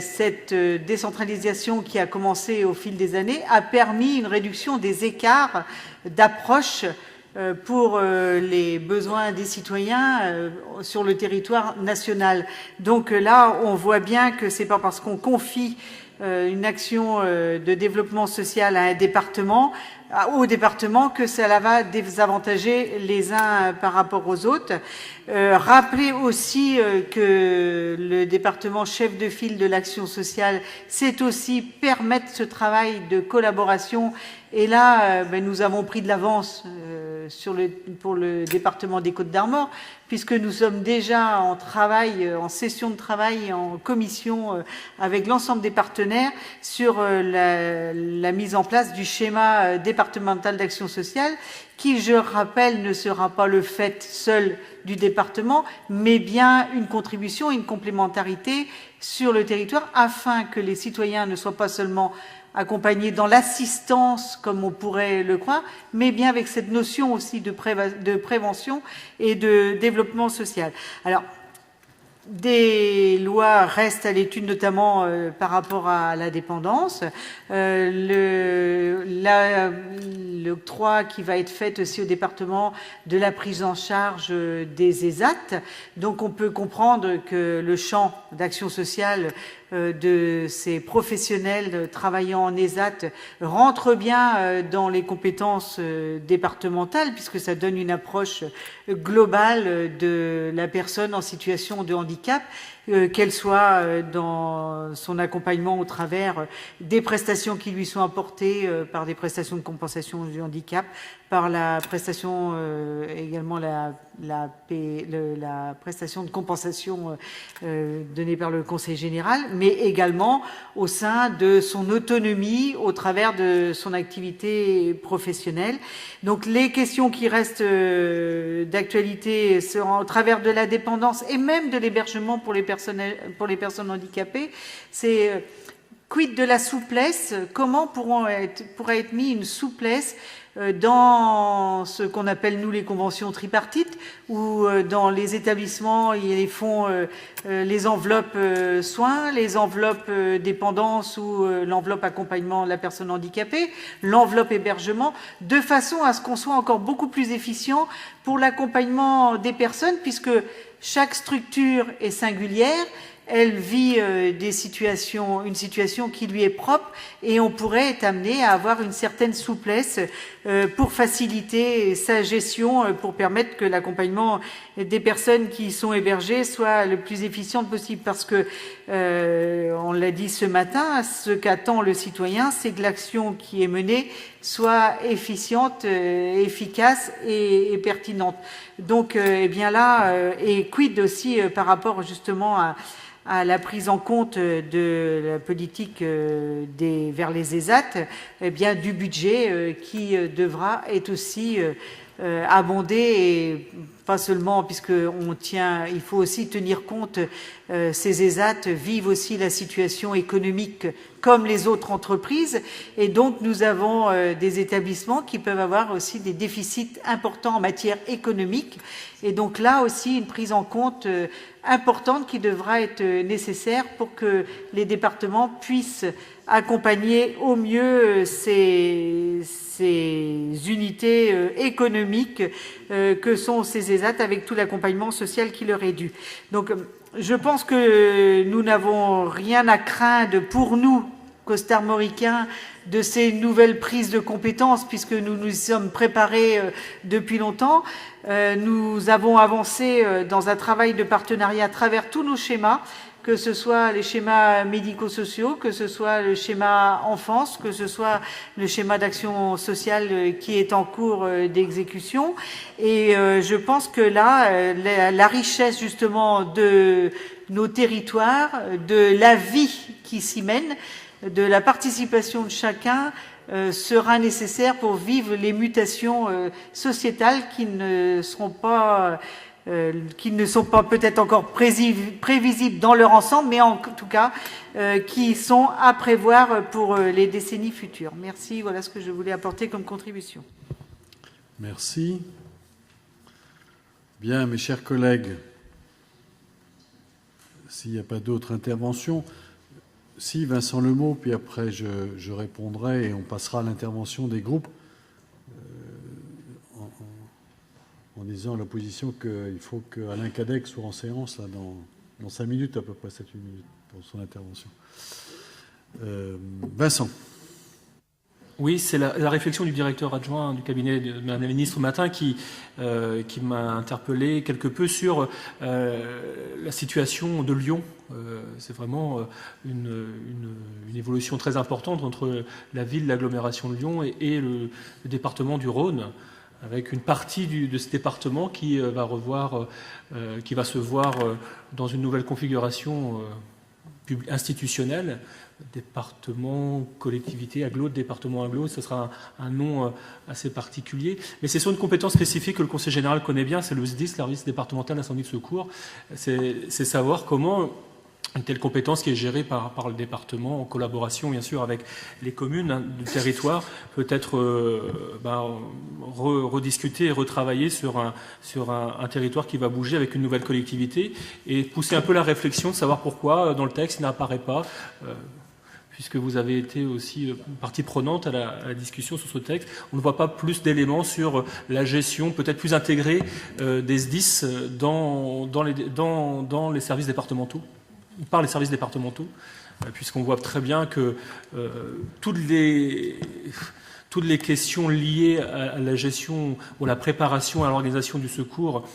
cette décentralisation qui a commencé au fil des années a permis une réduction des écarts d'approche pour les besoins des citoyens sur le territoire national. Donc là, on voit bien que c'est pas parce qu'on confie une action de développement social à un département, au département, que cela va désavantager les uns par rapport aux autres. Rappelez aussi que le département chef de file de l'action sociale, c'est aussi permettre ce travail de collaboration. Et là, nous avons pris de l'avance pour le département des Côtes-d'Armor, puisque nous sommes déjà en travail, en session de travail, en commission avec l'ensemble des partenaires sur la mise en place du schéma départemental d'action sociale, qui, je rappelle, ne sera pas le fait seul du département, mais bien une contribution, une complémentarité sur le territoire, afin que les citoyens ne soient pas seulement accompagnés dans l'assistance, comme on pourrait le croire, mais bien avec cette notion aussi de prévention et de développement social. Alors, des lois restent à l'étude, notamment par rapport à la dépendance. L'octroi qui va être fait aussi au département de la prise en charge des ESAT. Donc on peut comprendre que le champ d'action sociale de ces professionnels travaillant en ESAT rentre bien dans les compétences départementales, puisque ça donne une approche globale de la personne en situation de handicap, qu'elle soit dans son accompagnement au travers des prestations qui lui sont apportées par des prestations de compensation du handicap, par la prestation également la prestation de compensation donnée par le Conseil général, mais également au sein de son autonomie au travers de son activité professionnelle. Donc les questions qui restent d'actualité seront au travers de la dépendance et même de l'hébergement pour les personnes handicapées. C'est quid de la souplesse? Comment pourrait être mis une souplesse dans ce qu'on appelle, nous, les conventions tripartites, ou dans les établissements, ils font les enveloppes soins, les enveloppes dépendance ou l'enveloppe accompagnement de la personne handicapée, l'enveloppe hébergement, de façon à ce qu'on soit encore beaucoup plus efficient pour l'accompagnement des personnes, puisque chaque structure est singulière. Elle vit une situation qui lui est propre, et on pourrait être amené à avoir une certaine souplesse pour faciliter sa gestion, pour permettre que l'accompagnement des personnes qui sont hébergées soit le plus efficient possible. Parce que, on l'a dit ce matin, ce qu'attend le citoyen, c'est que l'action qui est menée soit efficiente, efficace et pertinente. Donc, eh bien là, et quid aussi par rapport justement à la prise en compte de la politique vers les ESAT, eh bien du budget qui devra être aussi abondé, et pas seulement, il faut aussi tenir compte, ces ESAT vivent aussi la situation économique comme les autres entreprises, et donc nous avons des établissements qui peuvent avoir aussi des déficits importants en matière économique, et donc là aussi une prise en compte importante qui devra être nécessaire pour que les départements puissent accompagner au mieux ces unités économiques que sont ces ESAT, avec tout l'accompagnement social qui leur est dû. Donc je pense que nous n'avons rien à craindre, pour nous, costarmoricains, de ces nouvelles prises de compétences, puisque nous nous sommes préparés depuis longtemps. Nous avons avancé dans un travail de partenariat à travers tous nos schémas, que ce soit les schémas médico-sociaux, que ce soit le schéma enfance, que ce soit le schéma d'action sociale qui est en cours d'exécution. Et je pense que là, la richesse justement de nos territoires, de la vie qui s'y mène, de la participation de chacun, sera nécessaire pour vivre les mutations sociétales qui ne sont pas peut-être encore prévisibles dans leur ensemble, mais en tout cas qui sont à prévoir pour les décennies futures. Merci, voilà ce que je voulais apporter comme contribution. Merci. Bien, mes chers collègues, s'il n'y a pas d'autres interventions, si Vincent Lemot, puis après je répondrai et on passera à l'intervention des groupes en disant à l'opposition qu'il faut qu'Alain Cadec soit en séance là, dans 5 minutes à peu près, 7-8 minutes pour son intervention. Vincent. Oui, c'est la réflexion du directeur adjoint du cabinet de Mme la ministre ce matin qui m'a interpellé quelque peu sur la situation de Lyon. C'est vraiment une évolution très importante entre la ville, l'agglomération de Lyon et le département du Rhône, avec une partie de ce département qui va se voir dans une nouvelle configuration institutionnelle. Département, collectivité, agglo, département agglo, ce sera un nom assez particulier. Mais c'est sur une compétence spécifique que le Conseil général connaît bien, c'est le SDIS, service départemental d'incendie de secours. C'est savoir comment une telle compétence qui est gérée par le département, en collaboration bien sûr avec les communes du territoire, peut être rediscutée et retravaillée sur un territoire qui va bouger avec une nouvelle collectivité, et pousser un peu la réflexion de savoir pourquoi dans le texte il n'apparaît pas, puisque vous avez été aussi partie prenante à la discussion sur ce texte. On ne voit pas plus d'éléments sur la gestion peut-être plus intégrée des SDIS dans les services départementaux, par les services départementaux, puisqu'on voit très bien que toutes les questions liées à la gestion ou à la préparation à l'organisation du secours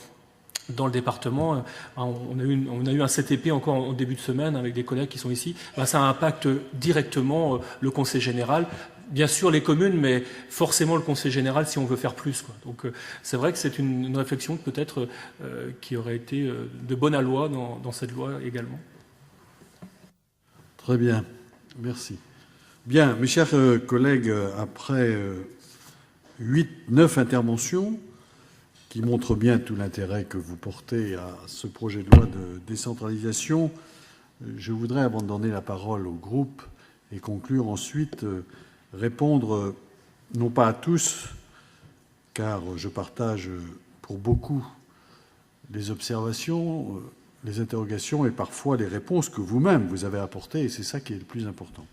dans le département, on a eu un CTP encore en début de semaine avec des collègues qui sont ici, ça impacte directement le Conseil général, bien sûr les communes, mais forcément le Conseil général si on veut faire plus, quoi. Donc c'est vrai que c'est une réflexion peut-être qui aurait été de bonne aloi dans cette loi également. Très bien, merci. Bien, mes chers collègues, après 8-9 interventions, qui montre bien tout l'intérêt que vous portez à ce projet de loi de décentralisation, je voudrais, avant de donner la parole au groupe et conclure ensuite, répondre non pas à tous, car je partage pour beaucoup les observations, les interrogations et parfois les réponses que vous-même vous avez apportées, et c'est ça qui est le plus important.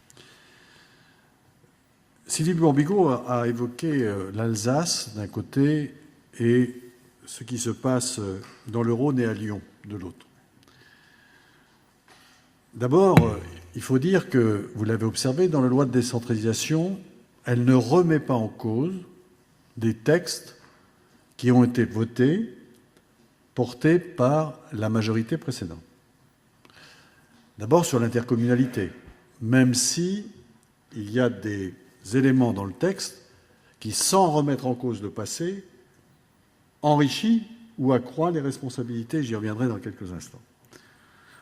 Sylvie Bourbigot a évoqué l'Alsace d'un côté et ce qui se passe dans le Rhône et à Lyon de l'autre. D'abord, il faut dire que, vous l'avez observé, dans la loi de décentralisation, elle ne remet pas en cause des textes qui ont été votés, portés par la majorité précédente. D'abord sur l'intercommunalité, même si il y a des éléments dans le texte qui, sans remettre en cause le passé, enrichit ou accroît les responsabilités, j'y reviendrai dans quelques instants.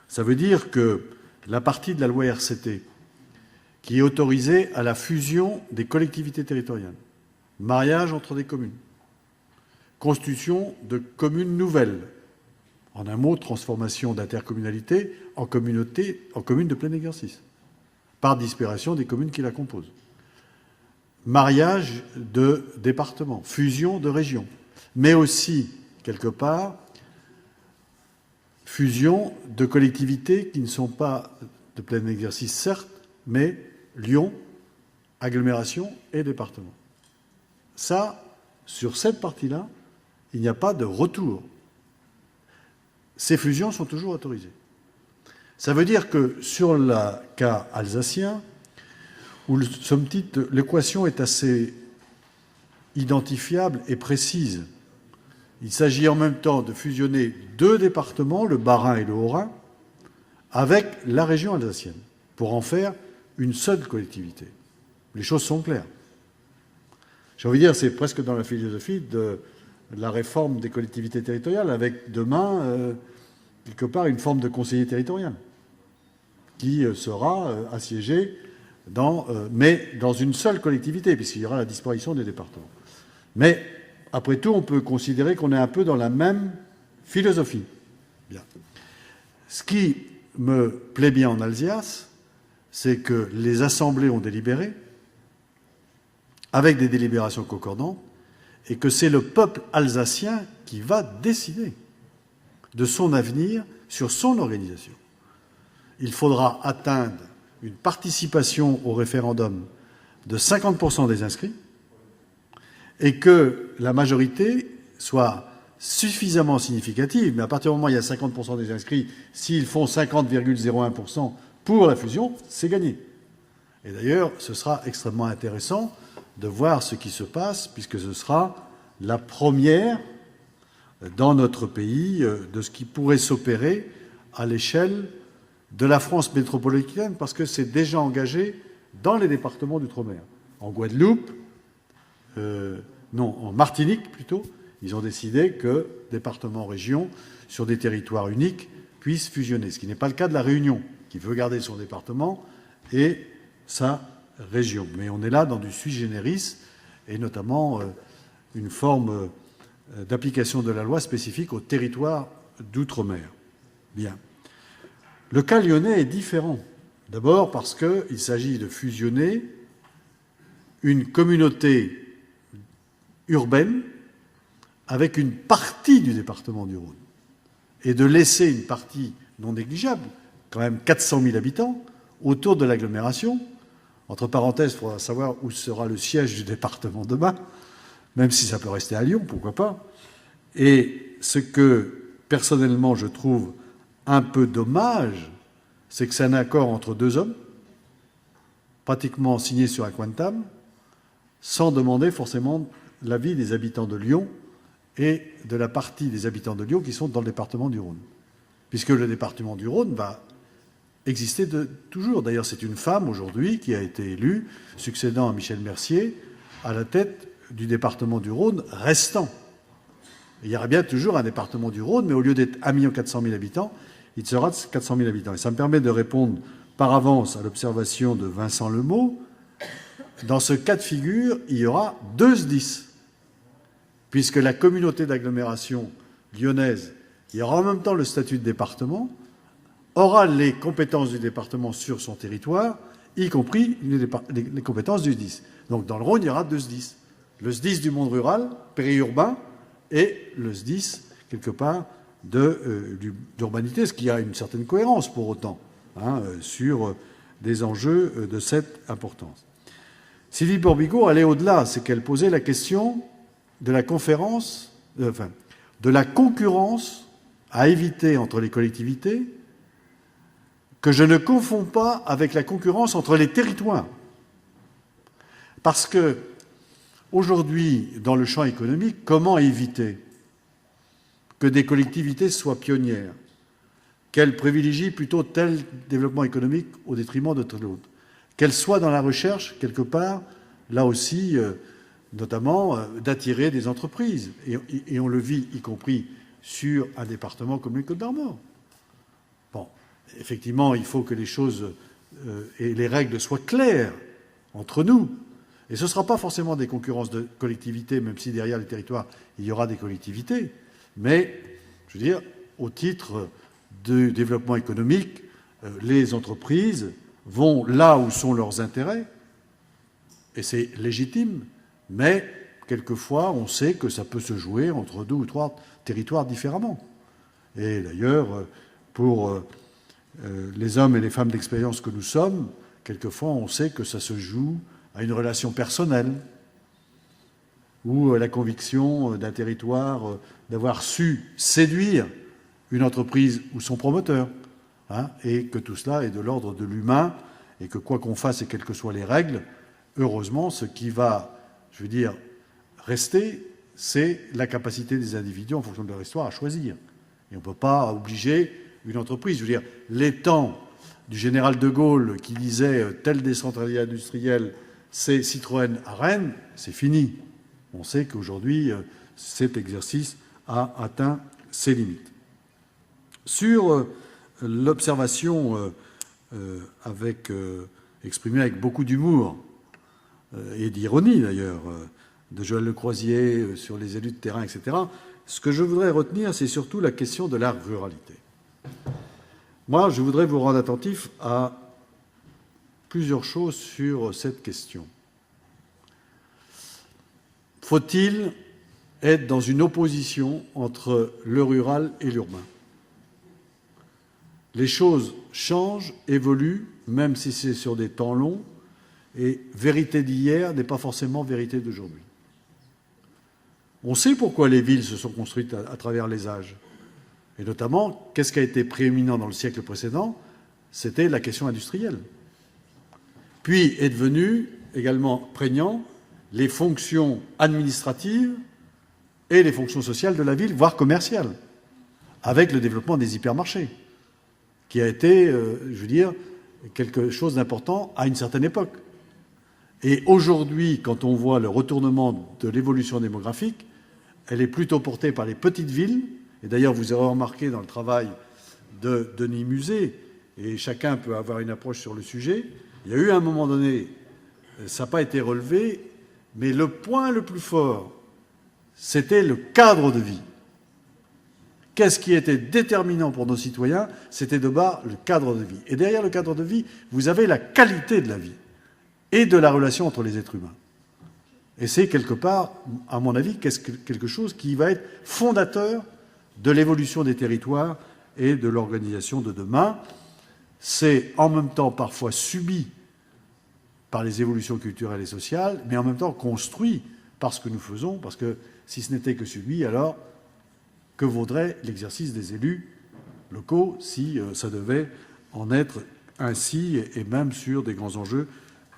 Ça veut dire que la partie de la loi RCT qui est autorisée à la fusion des collectivités territoriales, mariage entre des communes, constitution de communes nouvelles, en un mot, transformation d'intercommunalité en commune de plein exercice, par disparition des communes qui la composent, mariage de départements, fusion de régions, mais aussi, quelque part, fusion de collectivités qui ne sont pas de plein exercice, certes, mais Lyon, agglomération et département. Ça, sur cette partie-là, il n'y a pas de retour. Ces fusions sont toujours autorisées. Ça veut dire que sur le cas alsacien, où, somme toute, l'équation est assez identifiable et précise, il s'agit en même temps de fusionner 2 départements, le Bas-Rhin et le Haut-Rhin, avec la région alsacienne, pour en faire une seule collectivité. Les choses sont claires. J'ai envie de dire, c'est presque dans la philosophie de la réforme des collectivités territoriales, avec demain, quelque part, une forme de conseiller territorial, qui sera assiégé mais dans une seule collectivité, puisqu'il y aura la disparition des départements. Mais après tout, on peut considérer qu'on est un peu dans la même philosophie. Bien. Ce qui me plaît bien en Alsace, c'est que les assemblées ont délibéré, avec des délibérations concordantes, et que c'est le peuple alsacien qui va décider de son avenir sur son organisation. Il faudra atteindre une participation au référendum de 50% des inscrits, et que la majorité soit suffisamment significative, mais à partir du moment où il y a 50% des inscrits, s'ils font 50,01% pour la fusion, c'est gagné. Et d'ailleurs, ce sera extrêmement intéressant de voir ce qui se passe, puisque ce sera la première dans notre pays de ce qui pourrait s'opérer à l'échelle de la France métropolitaine, parce que c'est déjà engagé dans les départements d'outre-mer. En Guadeloupe, en Martinique plutôt, ils ont décidé que départements-régions, sur des territoires uniques, puissent fusionner. Ce qui n'est pas le cas de la Réunion, qui veut garder son département et sa région. Mais on est là dans du sui generis, et notamment une forme d'application de la loi spécifique au territoire d'outre-mer. Bien. Le cas lyonnais est différent. D'abord parce qu'il s'agit de fusionner une communauté urbaine avec une partie du département du Rhône et de laisser une partie non négligeable, quand même 400 000 habitants, autour de l'agglomération. Entre parenthèses, il faudra savoir où sera le siège du département demain, même si ça peut rester à Lyon, pourquoi pas. Et ce que, personnellement, je trouve un peu dommage, c'est que c'est un accord entre deux hommes, pratiquement signé sur un coin de table, sans demander forcément l'avis des habitants de Lyon et de la partie des habitants de Lyon qui sont dans le département du Rhône. Puisque le département du Rhône va exister toujours. D'ailleurs, c'est une femme aujourd'hui qui a été élue, succédant à Michel Mercier, à la tête du département du Rhône restant. Il y aura bien toujours un département du Rhône, mais au lieu d'être 1 400 000 habitants, il sera de 400 000 habitants. Et ça me permet de répondre par avance à l'observation de Vincent Lemot. Dans ce cas de figure, il y aura 2 SDIS, puisque la communauté d'agglomération lyonnaise, qui aura en même temps le statut de département, aura les compétences du département sur son territoire, y compris les compétences du SDIS. Donc dans le Rhône, il y aura 2 SDIS. Le SDIS du monde rural, périurbain, et le SDIS, quelque part, d'urbanité, ce qui a une certaine cohérence pour autant, sur des enjeux de cette importance. Sylvie Borbigo allait au-delà, c'est qu'elle posait la question de la concurrence à éviter entre les collectivités, que je ne confonds pas avec la concurrence entre les territoires. Parce que, aujourd'hui, dans le champ économique, comment éviter que des collectivités soient pionnières, qu'elles privilégient plutôt tel développement économique au détriment de tel autre, qu'elles soient dans la recherche, quelque part, là aussi, notamment, d'attirer des entreprises. Et on le vit, y compris sur un département comme les Côtes-d'Armor. Bon, effectivement, il faut que les choses et les règles soient claires entre nous. Et ce ne sera pas forcément des concurrences de collectivités, même si derrière les territoires, il y aura des collectivités. Mais, je veux dire, au titre du développement économique, les entreprises vont là où sont leurs intérêts, et c'est légitime, mais quelquefois, on sait que ça peut se jouer entre 2 ou 3 territoires différemment. Et d'ailleurs, pour les hommes et les femmes d'expérience que nous sommes, quelquefois, on sait que ça se joue à une relation personnelle, ou la conviction d'un territoire d'avoir su séduire une entreprise ou son promoteur, et que tout cela est de l'ordre de l'humain, et que quoi qu'on fasse et quelles que soient les règles, heureusement, ce qui va, je veux dire, rester, c'est la capacité des individus, en fonction de leur histoire, à choisir. Et on ne peut pas obliger une entreprise. Je veux dire, les temps du général de Gaulle qui disait « telle décentralisation industrielle, c'est Citroën à Rennes », c'est fini. On sait qu'aujourd'hui, cet exercice a atteint ses limites. Sur l'observation exprimée avec beaucoup d'humour et d'ironie d'ailleurs de Joël Lecroisier sur les élus de terrain, etc., ce que je voudrais retenir, c'est surtout la question de la ruralité. Moi, je voudrais vous rendre attentif à plusieurs choses sur cette question. Faut-il être dans une opposition entre le rural et l'urbain? Les choses changent, évoluent, même si c'est sur des temps longs, et vérité d'hier n'est pas forcément vérité d'aujourd'hui. On sait pourquoi les villes se sont construites à travers les âges. Et notamment, qu'est-ce qui a été prééminent dans le siècle précédent? C'était la question industrielle. Puis est devenu également prégnant les fonctions administratives et les fonctions sociales de la ville, voire commerciales, avec le développement des hypermarchés, qui a été, je veux dire, quelque chose d'important à une certaine époque. Et aujourd'hui, quand on voit le retournement de l'évolution démographique, elle est plutôt portée par les petites villes. Et d'ailleurs, vous aurez remarqué dans le travail de Denis Muset, et chacun peut avoir une approche sur le sujet, il y a eu un moment donné, ça n'a pas été relevé, mais le point le plus fort, c'était le cadre de vie. Qu'est-ce qui était déterminant pour nos citoyens? C'était de bas le cadre de vie. Et derrière le cadre de vie, vous avez la qualité de la vie et de la relation entre les êtres humains. Et c'est quelque part, à mon avis, quelque chose qui va être fondateur de l'évolution des territoires et de l'organisation de demain. C'est en même temps parfois subi par les évolutions culturelles et sociales, mais en même temps construit par ce que nous faisons, parce que si ce n'était que subi, alors que vaudrait l'exercice des élus locaux si ça devait en être ainsi, et même sur des grands enjeux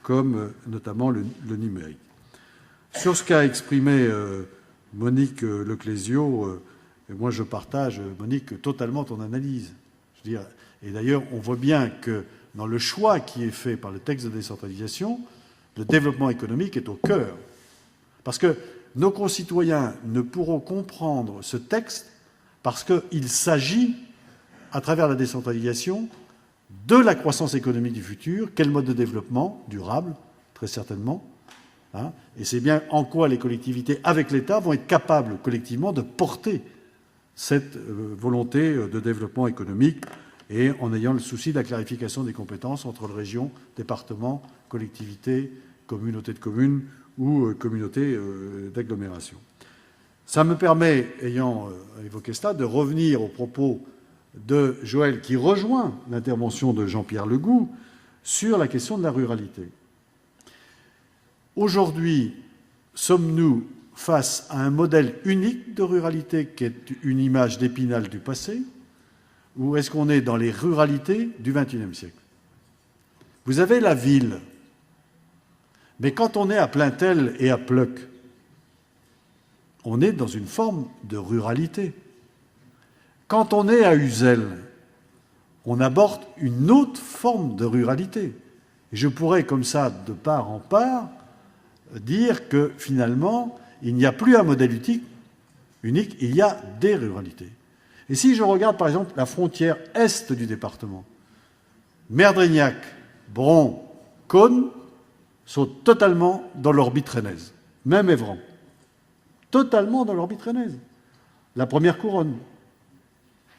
comme notamment le numérique. Sur ce qu'a exprimé Monique Leclésio, moi je partage, Monique, totalement ton analyse. Je veux dire, et d'ailleurs, on voit bien que dans le choix qui est fait par le texte de décentralisation, le développement économique est au cœur. Parce que nos concitoyens ne pourront comprendre ce texte parce qu'il s'agit, à travers la décentralisation, de la croissance économique du futur. Quel mode de développement durable, très certainement. Hein, et c'est bien en quoi les collectivités, avec l'État, vont être capables collectivement de porter cette volonté de développement économique, et en ayant le souci de la clarification des compétences entre le région, département, collectivité, communauté de communes ou communauté d'agglomération. Ça me permet, ayant évoqué cela, de revenir aux propos de Joël, qui rejoint l'intervention de Jean-Pierre Legout, sur la question de la ruralité. Aujourd'hui, sommes-nous face à un modèle unique de ruralité qui est une image d'Épinal du passé, ou est-ce qu'on est dans les ruralités du XXIe siècle? Vous avez la ville, mais quand on est à Plaintel et à Pleuc, on est dans une forme de ruralité. Quand on est à Uzel, on aborde une autre forme de ruralité. Et je pourrais, comme ça, de part en part, dire que finalement, il n'y a plus un modèle unique, il y a des ruralités. Et si je regarde par exemple la frontière est du département, Merdrignac, Bron, Caunes sont totalement dans l'orbite rennaise, même Évran, totalement dans l'orbite rennaise. La première couronne,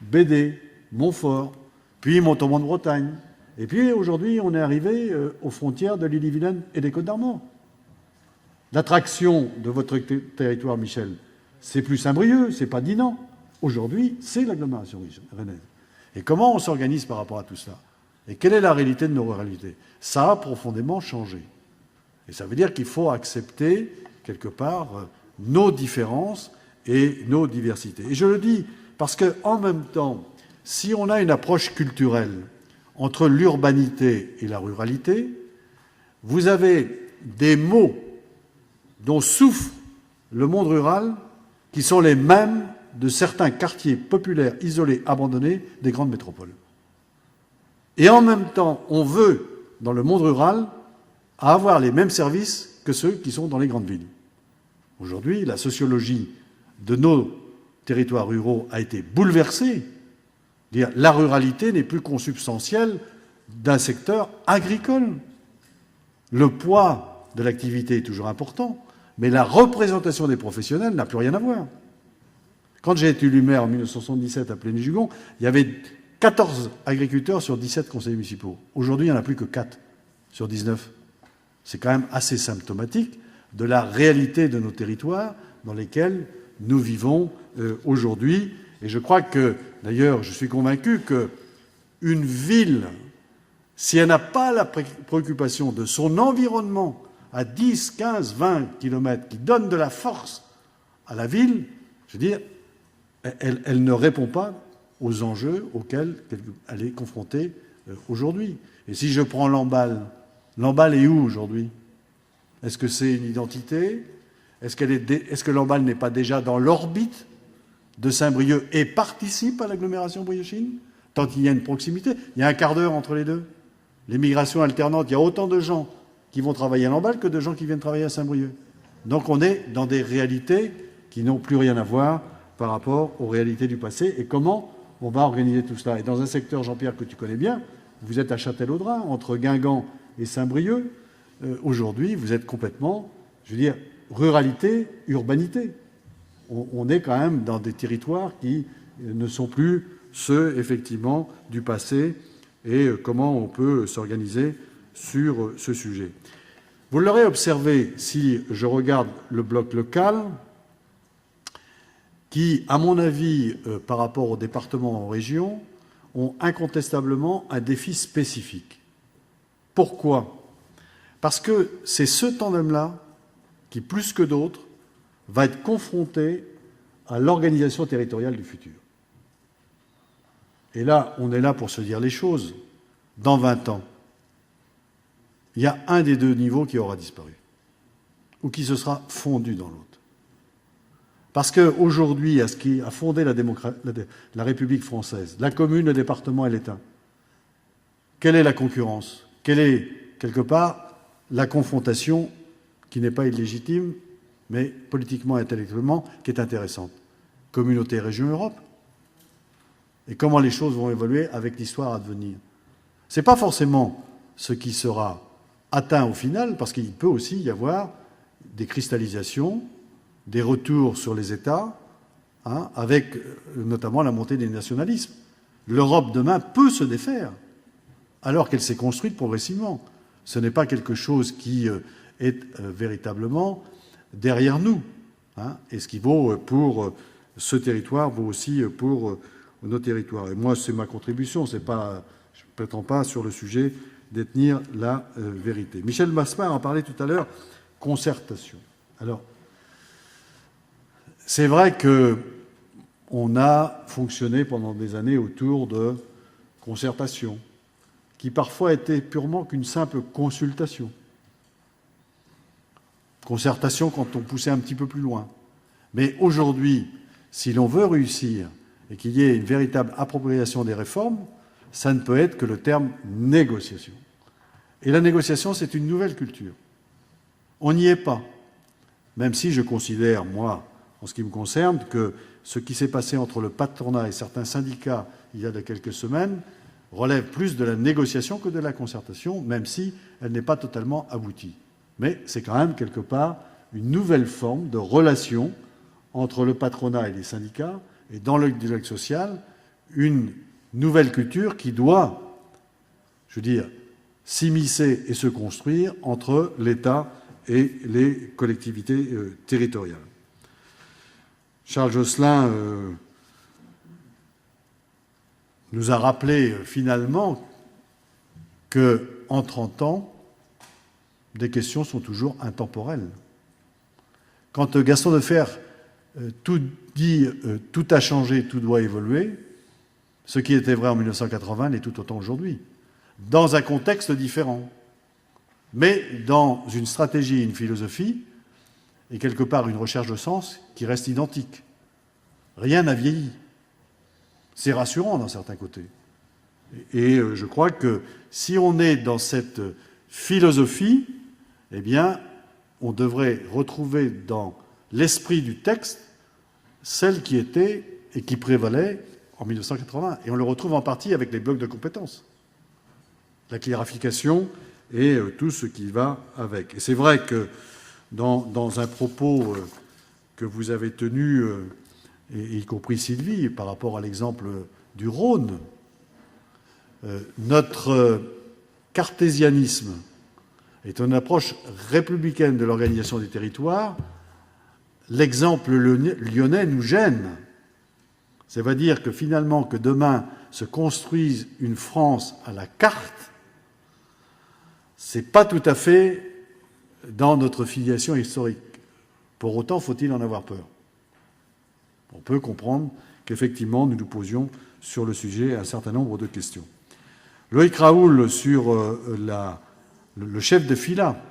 Bédé, Montfort, puis Montauban de Bretagne, et puis aujourd'hui on est arrivé aux frontières de l'Ille-et-Vilaine et des Côtes-d'Armor. L'attraction de votre territoire, Michel, c'est plus Saint-Brieuc, c'est pas Dinan. Aujourd'hui, c'est l'agglomération rennaise. Et comment on s'organise par rapport à tout cela? Et quelle est la réalité de nos ruralités? Ça a profondément changé. Et ça veut dire qu'il faut accepter, quelque part, nos différences et nos diversités. Et je le dis parce qu'en même temps, si on a une approche culturelle entre l'urbanité et la ruralité, vous avez des mots dont souffre le monde rural qui sont les mêmes de certains quartiers populaires isolés, abandonnés des grandes métropoles. Et en même temps, on veut, dans le monde rural, avoir les mêmes services que ceux qui sont dans les grandes villes. Aujourd'hui, la sociologie de nos territoires ruraux a été bouleversée. La ruralité n'est plus consubstantielle d'un secteur agricole. Le poids de l'activité est toujours important, mais la représentation des professionnels n'a plus rien à voir. Quand j'ai été élu maire en 1977 à Plény-Jugon, il y avait 14 agriculteurs sur 17 conseillers municipaux. Aujourd'hui, il n'y en a plus que 4 sur 19. C'est quand même assez symptomatique de la réalité de nos territoires dans lesquels nous vivons aujourd'hui. Et je crois que, d'ailleurs, je suis convaincu qu'une ville, si elle n'a pas la préoccupation de son environnement à 10, 15, 20 kilomètres, qui donne de la force à la ville, je veux dire, elle ne répond pas aux enjeux auxquels elle est confrontée aujourd'hui. Et si je prends Lamballe est où aujourd'hui? Est-ce que c'est une identité? Est-ce que Lamballe n'est pas déjà dans l'orbite de Saint-Brieuc et participe à l'agglomération Brieuchine? Tant il y a une proximité, il y a un quart d'heure entre les deux. Les migrations alternantes, il y a autant de gens qui vont travailler à Lamballe que de gens qui viennent travailler à Saint-Brieuc. Donc on est dans des réalités qui n'ont plus rien à voir par rapport aux réalités du passé. Et comment on va organiser tout cela? Et dans un secteur, Jean-Pierre, que tu connais bien, vous êtes à Châtellerault, entre Guingamp et Saint-Brieuc. Aujourd'hui, vous êtes complètement, je veux dire, ruralité, urbanité. On est quand même dans des territoires qui ne sont plus ceux, effectivement, du passé, et comment on peut s'organiser sur ce sujet. Vous l'aurez observé, si je regarde le bloc local, qui, à mon avis, par rapport aux départements en région, ont incontestablement un défi spécifique. Pourquoi? Parce que c'est ce tandem-là qui, plus que d'autres, va être confronté à l'organisation territoriale du futur. Et là, on est là pour se dire les choses. Dans 20 ans, il y a un des deux niveaux qui aura disparu, ou qui se sera fondu dans l'autre. Parce qu'aujourd'hui, à ce qui a fondé la République française, la commune, le département et l'État, quelle est la concurrence? Quelle est, quelque part, la confrontation qui n'est pas illégitime, mais politiquement et intellectuellement, qui est intéressante? Communauté, région, Europe. Et comment les choses vont évoluer avec l'histoire à venir. Ce n'est pas forcément ce qui sera atteint au final, parce qu'il peut aussi y avoir des cristallisations, des retours sur les États, avec notamment la montée des nationalismes. L'Europe demain peut se défaire, alors qu'elle s'est construite progressivement. Ce n'est pas quelque chose qui est véritablement derrière nous. Et ce qui vaut pour ce territoire vaut aussi pour nos territoires. Et moi, c'est ma contribution. C'est pas, je ne prétends pas sur le sujet détenir la vérité. Michel Massemard en parlait tout à l'heure, concertation. Alors, c'est vrai qu'on a fonctionné pendant des années autour de concertation, qui parfois était purement qu'une simple consultation. Concertation quand on poussait un petit peu plus loin. Mais aujourd'hui, si l'on veut réussir et qu'il y ait une véritable appropriation des réformes, ça ne peut être que le terme négociation. Et la négociation, c'est une nouvelle culture. On n'y est pas. Même si je considère, moi, en ce qui me concerne, que ce qui s'est passé entre le patronat et certains syndicats il y a de quelques semaines relève plus de la négociation que de la concertation, même si elle n'est pas totalement aboutie. Mais c'est quand même quelque part une nouvelle forme de relation entre le patronat et les syndicats, et dans le dialogue social, une nouvelle culture qui doit, je veux dire, s'immiscer et se construire entre l'État et les collectivités territoriales. Charles Josselin nous a rappelé finalement qu'en 30 ans, des questions sont toujours intemporelles. Quand Gaston Defferre tout dit, tout a changé, tout doit évoluer, ce qui était vrai en 1980 l'est tout autant aujourd'hui, dans un contexte différent, mais dans une stratégie, une philosophie, et quelque part une recherche de sens qui reste identique. Rien n'a vieilli. C'est rassurant d'un certain côté. Et je crois que si on est dans cette philosophie, eh bien, on devrait retrouver dans l'esprit du texte celle qui était et qui prévalait en 1980. Et on le retrouve en partie avec les blocs de compétences. La clarification et tout ce qui va avec. Et c'est vrai que dans un propos que vous avez tenu, y compris Sylvie, par rapport à l'exemple du Rhône, notre cartésianisme est une approche républicaine de l'organisation des territoires. L'exemple lyonnais nous gêne. Ça veut dire que finalement, que demain se construise une France à la carte, c'est pas tout à fait dans notre filiation historique. Pour autant, faut-il en avoir peur? On peut comprendre qu'effectivement, nous nous posions sur le sujet un certain nombre de questions. Loïc Raoul, sur le chef de fila,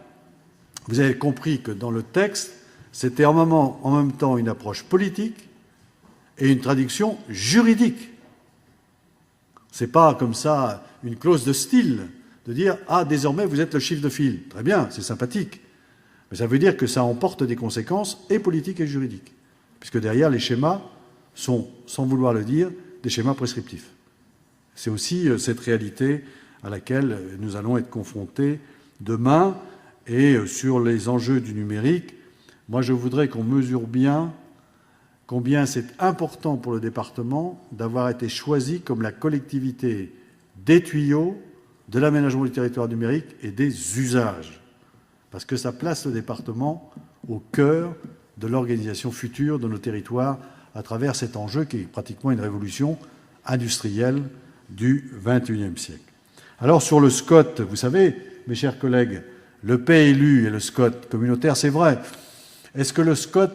vous avez compris que dans le texte, c'était en même temps une approche politique et une traduction juridique. C'est pas comme ça une clause de style de dire « Ah, désormais, vous êtes le chef de file ». Très bien, c'est sympathique. Mais ça veut dire que ça emporte des conséquences et politiques et juridiques. Puisque derrière, les schémas sont, sans vouloir le dire, des schémas prescriptifs. C'est aussi cette réalité à laquelle nous allons être confrontés demain. Et sur les enjeux du numérique, moi je voudrais qu'on mesure bien combien c'est important pour le département d'avoir été choisi comme la collectivité des tuyaux, de l'aménagement du territoire numérique et des usages. Parce que ça place le département au cœur de l'organisation future de nos territoires à travers cet enjeu qui est pratiquement une révolution industrielle du XXIe siècle. Alors sur le SCOT, vous savez, mes chers collègues, le PLU et le SCOT communautaire, c'est vrai. Est-ce que le SCOT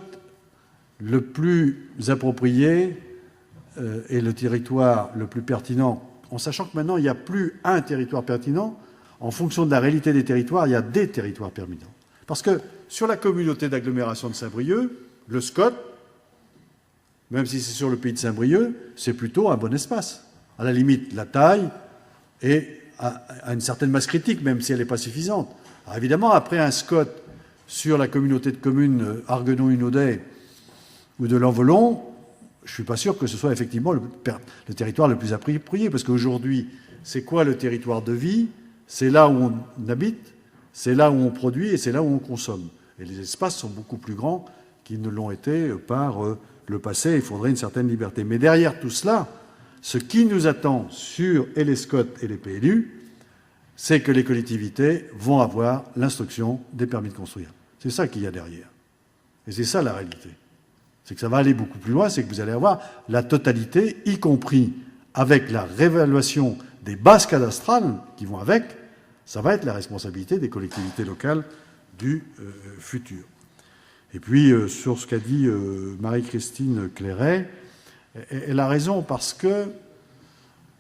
le plus approprié est le territoire le plus pertinent, en sachant que maintenant, il n'y a plus un territoire pertinent. En fonction de la réalité des territoires, il y a des territoires pertinents. Parce que sur la communauté d'agglomération de Saint-Brieuc, le SCOT, même si c'est sur le pays de Saint-Brieuc, c'est plutôt un bon espace. À la limite, la taille et à une certaine masse critique, même si elle n'est pas suffisante. Alors évidemment, après un SCOT sur la communauté de communes Arguenon-Hunaudet ou de l'Envolon, je ne suis pas sûr que ce soit effectivement le territoire le plus approprié, parce qu'aujourd'hui, c'est quoi le territoire de vie? C'est là où on habite, c'est là où on produit et c'est là où on consomme. Et les espaces sont beaucoup plus grands qu'ils ne l'ont été par le passé. Il faudrait une certaine liberté. Mais derrière tout cela, ce qui nous attend sur les SCOT et les PLU, c'est que les collectivités vont avoir l'instruction des permis de construire. C'est ça qu'il y a derrière. Et c'est ça la réalité. C'est que ça va aller beaucoup plus loin, c'est que vous allez avoir la totalité, y compris avec la réévaluation des bases cadastrales qui vont avec, ça va être la responsabilité des collectivités locales du futur. Et puis, sur ce qu'a dit Marie-Christine Clairet, elle a raison, parce que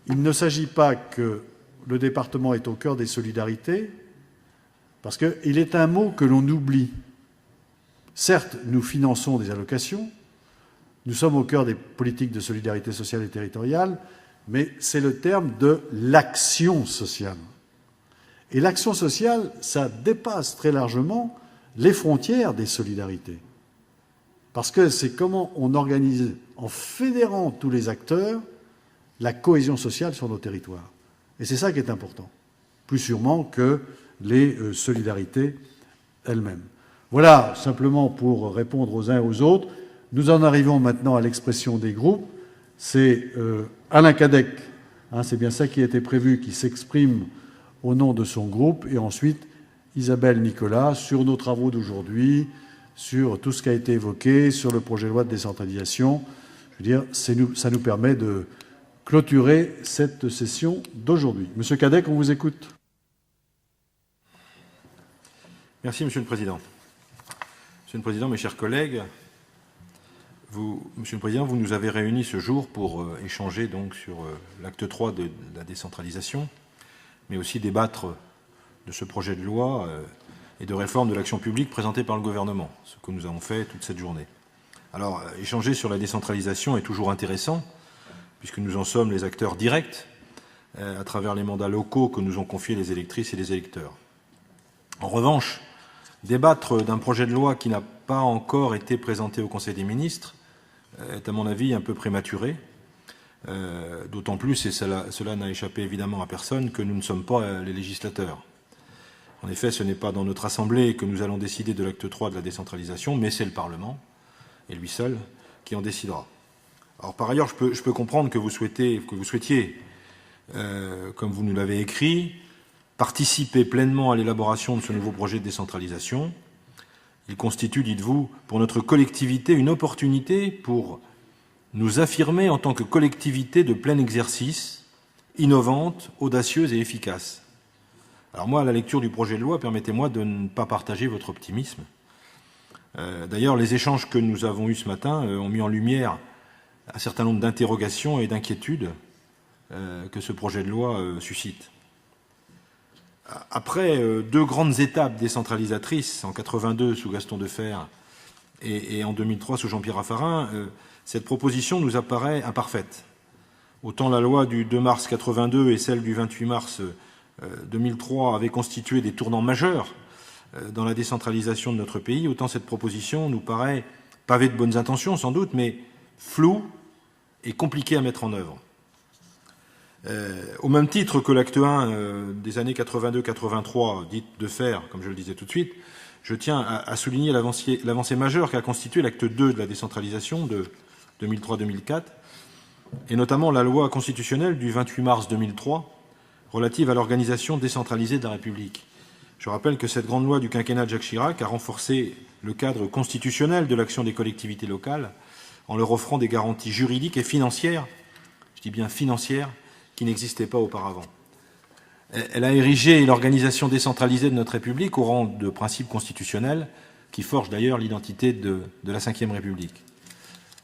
il ne s'agit pas que le département est au cœur des solidarités, parce qu'il est un mot que l'on oublie. Certes, nous finançons des allocations, nous sommes au cœur des politiques de solidarité sociale et territoriale, mais c'est le terme de l'action sociale. Et l'action sociale, ça dépasse très largement les frontières des solidarités. Parce que c'est comment on organise, en fédérant tous les acteurs, la cohésion sociale sur nos territoires. Et c'est ça qui est important, plus sûrement que les solidarités elles-mêmes. Voilà, simplement pour répondre aux uns et aux autres. Nous en arrivons maintenant à l'expression des groupes. C'est Alain Cadec, c'est bien ça qui a été prévu, qui s'exprime au nom de son groupe, et ensuite Isabelle Nicolas sur nos travaux d'aujourd'hui, sur tout ce qui a été évoqué, sur le projet de loi de décentralisation. Je veux dire, ça nous permet de clôturer cette session d'aujourd'hui. Monsieur Cadec, on vous écoute. Merci, Monsieur le Président. Monsieur le Président, mes chers collègues, Monsieur le Président, vous nous avez réunis ce jour pour échanger donc sur l'acte 3 de la décentralisation, mais aussi débattre de ce projet de loi et de réforme de l'action publique présenté par le gouvernement, ce que nous avons fait toute cette journée. Alors, échanger sur la décentralisation est toujours intéressant, puisque nous en sommes les acteurs directs à travers les mandats locaux que nous ont confiés les électrices et les électeurs. En revanche, débattre d'un projet de loi qui n'a pas encore été présenté au Conseil des ministres est, à mon avis, un peu prématuré, d'autant plus, et cela n'a échappé évidemment à personne, que nous ne sommes pas les législateurs. En effet, ce n'est pas dans notre Assemblée que nous allons décider de l'acte 3 de la décentralisation, mais c'est le Parlement, et lui seul, qui en décidera. Alors, par ailleurs, je peux comprendre que vous souhaitiez, comme vous nous l'avez écrit, participer pleinement à l'élaboration de ce nouveau projet de décentralisation. Il constitue, dites-vous, pour notre collectivité une opportunité pour nous affirmer en tant que collectivité de plein exercice, innovante, audacieuse et efficace. Alors moi, à la lecture du projet de loi, permettez-moi de ne pas partager votre optimisme. D'ailleurs, les échanges que nous avons eus ce matin ont mis en lumière un certain nombre d'interrogations et d'inquiétudes que ce projet de loi suscite. Après deux grandes étapes décentralisatrices, en 82 sous Gaston Defferre et en 2003 sous Jean-Pierre Raffarin, cette proposition nous apparaît imparfaite. Autant la loi du 2 mars 82 et celle du 28 mars 2003 avaient constitué des tournants majeurs dans la décentralisation de notre pays, autant cette proposition nous paraît pavée de bonnes intentions sans doute, mais floue et compliquée à mettre en œuvre. Au même titre que l'acte 1 des années 82-83, dite Defferre, comme je le disais tout de suite, je tiens à souligner l'avancée majeure qu'a constitué l'acte 2 de la décentralisation de 2003-2004, et notamment la loi constitutionnelle du 28 mars 2003 relative à l'organisation décentralisée de la République. Je rappelle que cette grande loi du quinquennat de Jacques Chirac a renforcé le cadre constitutionnel de l'action des collectivités locales en leur offrant des garanties juridiques et financières, je dis bien financières, qui n'existaient pas auparavant. Elle a érigé l'organisation décentralisée de notre République au rang de principe constitutionnel qui forge d'ailleurs l'identité de la Ve République.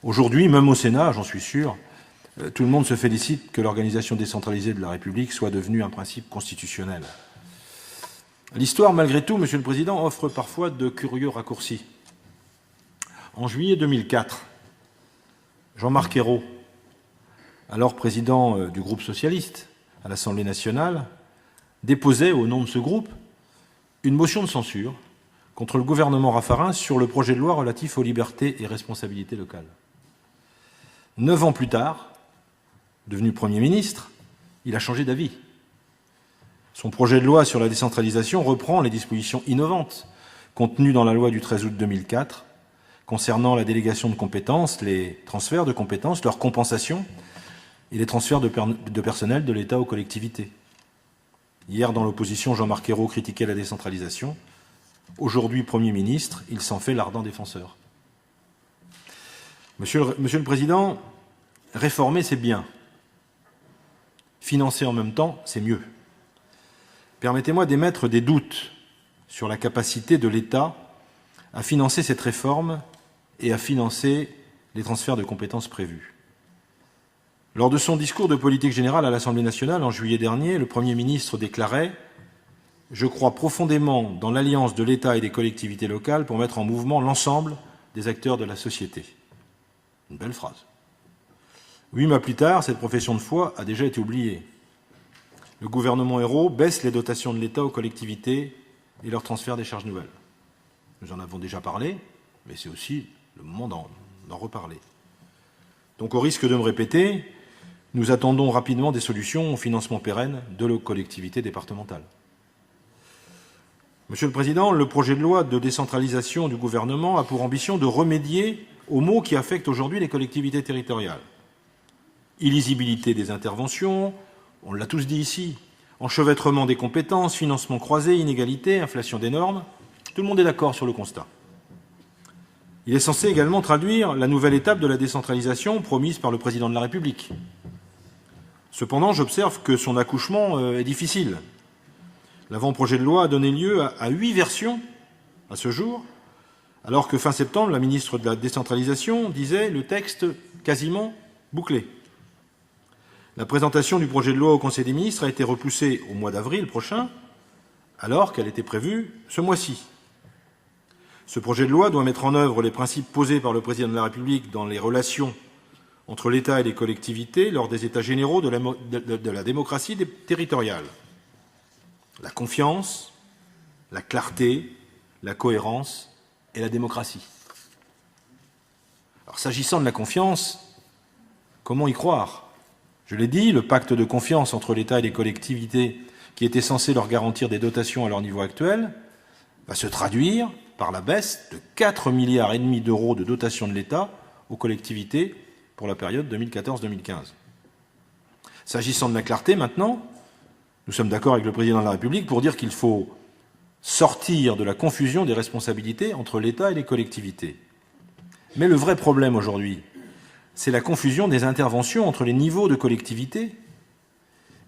Aujourd'hui, même au Sénat, j'en suis sûr, tout le monde se félicite que l'organisation décentralisée de la République soit devenue un principe constitutionnel. L'histoire, malgré tout, Monsieur le Président, offre parfois de curieux raccourcis. En juillet 2004, Jean-Marc Ayrault, alors président du groupe socialiste à l'Assemblée nationale, déposait au nom de ce groupe une motion de censure contre le gouvernement Raffarin sur le projet de loi relatif aux libertés et responsabilités locales. 9 ans plus tard, devenu Premier ministre, il a changé d'avis. Son projet de loi sur la décentralisation reprend les dispositions innovantes contenues dans la loi du 13 août 2004 concernant la délégation de compétences, les transferts de compétences, leur compensation et les transferts de personnel de l'État aux collectivités. Hier, dans l'opposition, Jean-Marc Ayrault critiquait la décentralisation. Aujourd'hui, Premier ministre, il s'en fait l'ardent défenseur. Monsieur le Président, réformer, c'est bien. Financer en même temps, c'est mieux. Permettez-moi d'émettre des doutes sur la capacité de l'État à financer cette réforme et à financer les transferts de compétences prévus. Lors de son discours de politique générale à l'Assemblée nationale en juillet dernier, le Premier ministre déclarait « Je crois profondément dans l'alliance de l'État et des collectivités locales pour mettre en mouvement l'ensemble des acteurs de la société. » Une belle phrase. 8 mois plus tard, cette profession de foi a déjà été oubliée. Le gouvernement Ayrault baisse les dotations de l'État aux collectivités et leur transfert des charges nouvelles. Nous en avons déjà parlé, mais c'est aussi le moment d'en reparler. Donc, au risque de me répéter, nous attendons rapidement des solutions au financement pérenne de nos collectivités départementales. Monsieur le Président, le projet de loi de décentralisation du gouvernement a pour ambition de remédier aux maux qui affectent aujourd'hui les collectivités territoriales. Illisibilité des interventions, on l'a tous dit ici, enchevêtrement des compétences, financement croisé, inégalité, inflation des normes, tout le monde est d'accord sur le constat. Il est censé également traduire la nouvelle étape de la décentralisation promise par le Président de la République. Cependant, j'observe que son accouchement est difficile. L'avant-projet de loi a donné lieu à 8 versions à ce jour, alors que fin septembre, la ministre de la décentralisation disait le texte quasiment bouclé. La présentation du projet de loi au Conseil des ministres a été repoussée au mois d'avril prochain, alors qu'elle était prévue ce mois-ci. Ce projet de loi doit mettre en œuvre les principes posés par le Président de la République dans les relations entre l'État et les collectivités lors des États généraux de la démocratie territoriale. La confiance, la clarté, la cohérence et la démocratie. Alors, s'agissant de la confiance, comment y croire ? Je l'ai dit, le pacte de confiance entre l'État et les collectivités, qui était censé leur garantir des dotations à leur niveau actuel, va se traduire par la baisse de 4,5 milliards d'euros de dotation de l'État aux collectivités pour la période 2014-2015. S'agissant de la clarté, maintenant, nous sommes d'accord avec le Président de la République pour dire qu'il faut sortir de la confusion des responsabilités entre l'État et les collectivités. Mais le vrai problème aujourd'hui, c'est la confusion des interventions entre les niveaux de collectivités,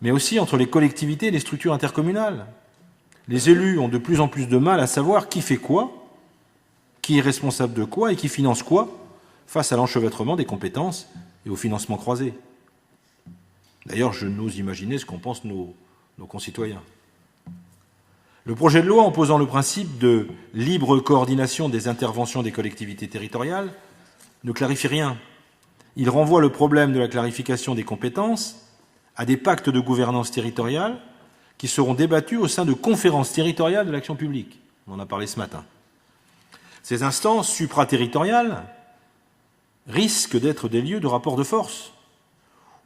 mais aussi entre les collectivités et les structures intercommunales. Les élus ont de plus en plus de mal à savoir qui fait quoi, qui est responsable de quoi et qui finance quoi face à l'enchevêtrement des compétences et au financement croisé. D'ailleurs, je n'ose imaginer ce qu'en pensent nos concitoyens. Le projet de loi, en posant le principe de libre coordination des interventions des collectivités territoriales, ne clarifie rien. Il renvoie le problème de la clarification des compétences à des pactes de gouvernance territoriale qui seront débattus au sein de conférences territoriales de l'action publique. On en a parlé ce matin. Ces instances supraterritoriales risquent d'être des lieux de rapport de force,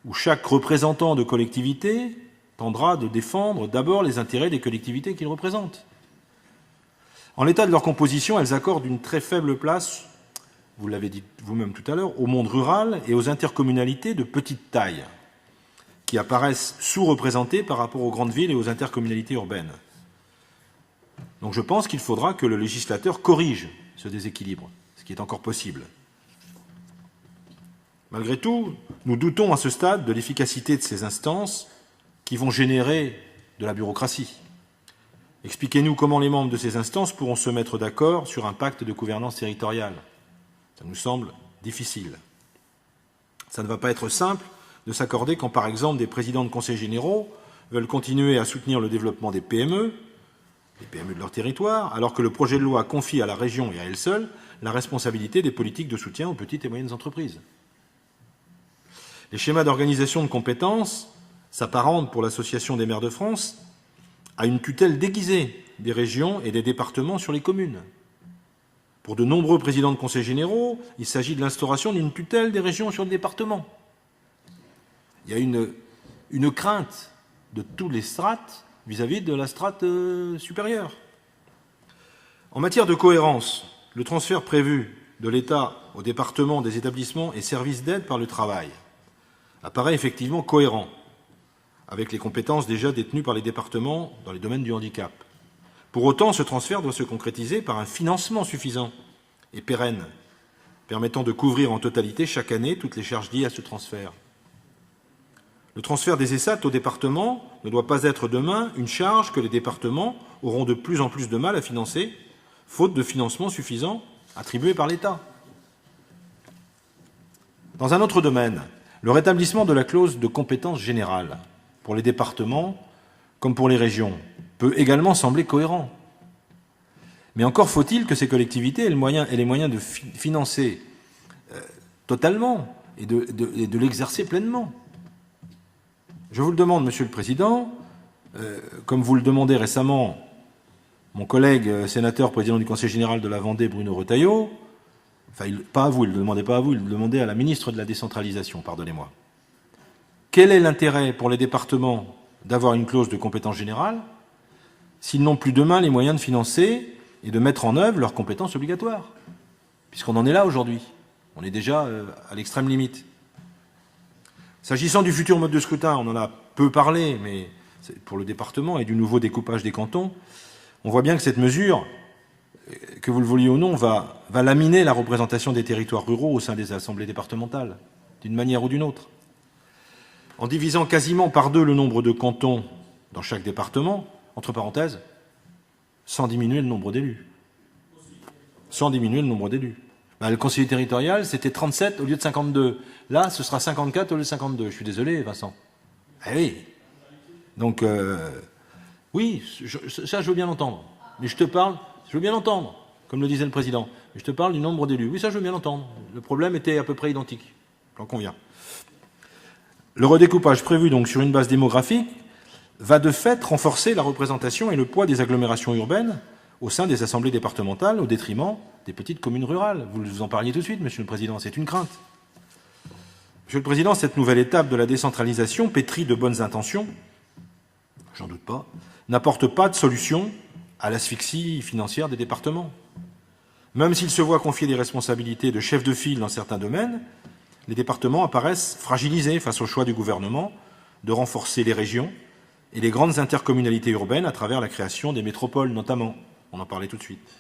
où chaque représentant de collectivité tendra de défendre d'abord les intérêts des collectivités qu'il représente. En l'état de leur composition, elles accordent une très faible place, vous l'avez dit vous-même tout à l'heure, au monde rural et aux intercommunalités de petite taille, qui apparaissent sous-représentées par rapport aux grandes villes et aux intercommunalités urbaines. Donc je pense qu'il faudra que le législateur corrige ce déséquilibre, ce qui est encore possible. Malgré tout, nous doutons à ce stade de l'efficacité de ces instances qui vont générer de la bureaucratie. Expliquez-nous comment les membres de ces instances pourront se mettre d'accord sur un pacte de gouvernance territoriale. Ça nous semble difficile. Ça ne va pas être simple de s'accorder quand, par exemple, des présidents de conseils généraux veulent continuer à soutenir le développement des PME de leur territoire, alors que le projet de loi confie à la région et à elle seule la responsabilité des politiques de soutien aux petites et moyennes entreprises. Les schémas d'organisation de compétences s'apparentent pour l'Association des maires de France à une tutelle déguisée des régions et des départements sur les communes. Pour de nombreux présidents de conseils généraux, il s'agit de l'instauration d'une tutelle des régions sur le département. Il y a une crainte de tous les strates vis-à-vis de la strate supérieure. En matière de cohérence, le transfert prévu de l'État aux départements des établissements et services d'aide par le travail apparaît effectivement cohérent avec les compétences déjà détenues par les départements dans les domaines du handicap. Pour autant, ce transfert doit se concrétiser par un financement suffisant et pérenne, permettant de couvrir en totalité chaque année toutes les charges liées à ce transfert. Le transfert des ESAT aux départements ne doit pas être demain une charge que les départements auront de plus en plus de mal à financer, faute de financement suffisant attribué par l'État. Dans un autre domaine, le rétablissement de la clause de compétence générale pour les départements comme pour les régions peut également sembler cohérent. Mais encore faut-il que ces collectivités aient les moyens de financer totalement et de l'exercer pleinement. Je vous le demande, Monsieur le Président, comme vous le demandez récemment mon collègue sénateur président du Conseil général de la Vendée, Bruno Retailleau, enfin, pas à vous, il ne le demandait pas à vous, il le demandait à la ministre de la décentralisation, pardonnez-moi. Quel est l'intérêt pour les départements d'avoir une clause de compétence générale s'ils n'ont plus demain les moyens de financer et de mettre en œuvre leurs compétences obligatoires? Puisqu'on en est là aujourd'hui. On est déjà à l'extrême limite. S'agissant du futur mode de scrutin, on en a peu parlé, mais pour le département et du nouveau découpage des cantons, on voit bien que cette mesure, que vous le vouliez ou non, va laminer la représentation des territoires ruraux au sein des assemblées départementales, d'une manière ou d'une autre. En divisant quasiment par deux le nombre de cantons dans chaque département, entre parenthèses, sans diminuer le nombre d'élus. Sans diminuer le nombre d'élus. Le conseiller territorial, c'était 37 au lieu de 52. Là, ce sera 54 au lieu de 52. Je suis désolé, Vincent. Eh oui. Donc, oui, ça, je veux bien l'entendre. Mais je te parle, je veux bien l'entendre, comme le disait le président. Mais je te parle du nombre d'élus. Oui, ça, je veux bien l'entendre. Le problème était à peu près identique. J'en conviens. Le redécoupage prévu donc sur une base démographique va de fait renforcer la représentation et le poids des agglomérations urbaines au sein des assemblées départementales au détriment des petites communes rurales. Vous en parliez tout de suite, Monsieur le Président, c'est une crainte. Monsieur le Président, cette nouvelle étape de la décentralisation, pétrie de bonnes intentions, j'en doute pas, n'apporte pas de solution à l'asphyxie financière des départements. Même s'ils se voient confier des responsabilités de chef de file dans certains domaines, les départements apparaissent fragilisés face au choix du gouvernement de renforcer les régions et les grandes intercommunalités urbaines à travers la création des métropoles notamment. On en parlait tout de suite.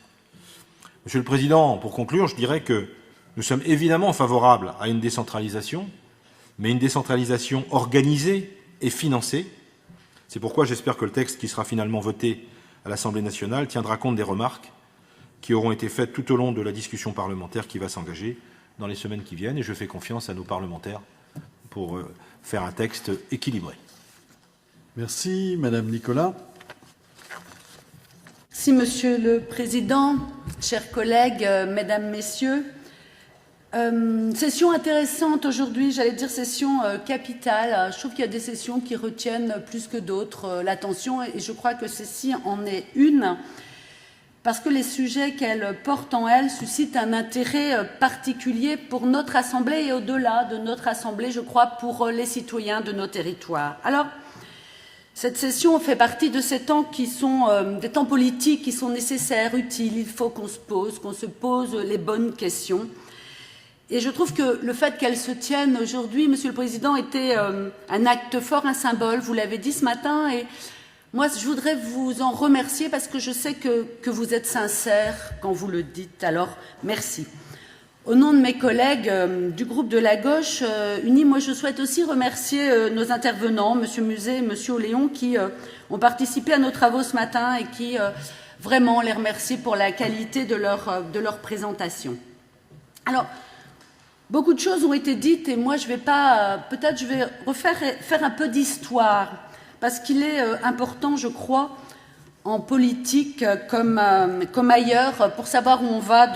Monsieur le Président, pour conclure, je dirais que nous sommes évidemment favorables à une décentralisation, mais une décentralisation organisée et financée. C'est pourquoi j'espère que le texte qui sera finalement voté à l'Assemblée nationale tiendra compte des remarques qui auront été faites tout au long de la discussion parlementaire qui va s'engager. dans les semaines qui viennent et je fais confiance à nos parlementaires pour faire un texte équilibré. Merci. Madame Nicolas. Merci, Monsieur le Président, chers collègues, Mesdames, Messieurs. Session intéressante aujourd'hui, j'allais dire session capitale. Je trouve qu'il y a des sessions qui retiennent plus que d'autres l'attention et je crois que celle-ci en est une parce que les sujets qu'elle porte en elle suscitent un intérêt particulier pour notre Assemblée et au-delà de notre Assemblée, je crois, pour les citoyens de nos territoires. Alors, cette session fait partie de ces temps qui sont des temps politiques qui sont nécessaires, utiles. Il faut qu'on se pose les bonnes questions. Et je trouve que le fait qu'elle se tienne aujourd'hui, Monsieur le Président, était un acte fort, un symbole. Vous l'avez dit ce matin. Et moi, je voudrais vous en remercier parce que je sais que vous êtes sincère quand vous le dites. Alors, merci. Au nom de mes collègues du groupe de la gauche unie, moi je souhaite aussi remercier nos intervenants, Monsieur Musée et Monsieur Oléon, qui ont participé à nos travaux ce matin et qui vraiment les remercie pour la qualité de leur présentation. Alors, beaucoup de choses ont été dites et moi je vais pas, peut-être je vais faire un peu d'histoire parce qu'il est important, je crois, en politique comme ailleurs, pour savoir où on va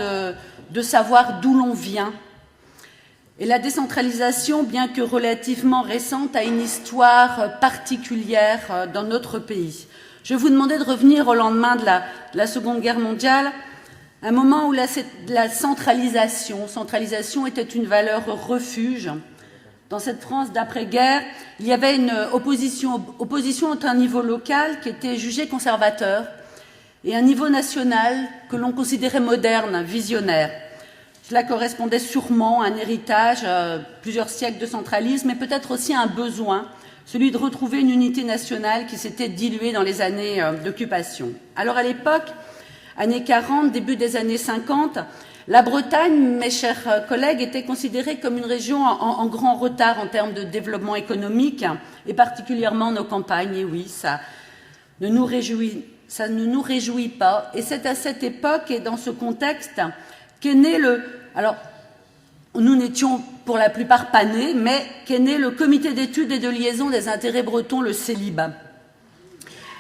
de savoir d'où l'on vient. Et la décentralisation, bien que relativement récente, a une histoire particulière dans notre pays. Je vais vous demander de revenir au lendemain de la Seconde Guerre mondiale, un moment où la centralisation était une valeur refuge. Dans cette France d'après-guerre, il y avait une opposition entre un niveau local qui était jugé conservateur et un niveau national que l'on considérait moderne, visionnaire. Cela correspondait sûrement à un héritage, plusieurs siècles de centralisme, mais peut-être aussi à un besoin, celui de retrouver une unité nationale qui s'était diluée dans les années d'occupation. Alors à l'époque, années 40, début des années 50, la Bretagne, mes chers collègues, était considérée comme une région en grand retard en termes de développement économique, et particulièrement nos campagnes. Et oui, ça ne nous réjouit pas. Et c'est à cette époque et dans ce contexte qu'est né alors, nous n'étions pour la plupart pas nés, mais qu'est né le Comité d'études et de liaison des intérêts bretons, le CELIB.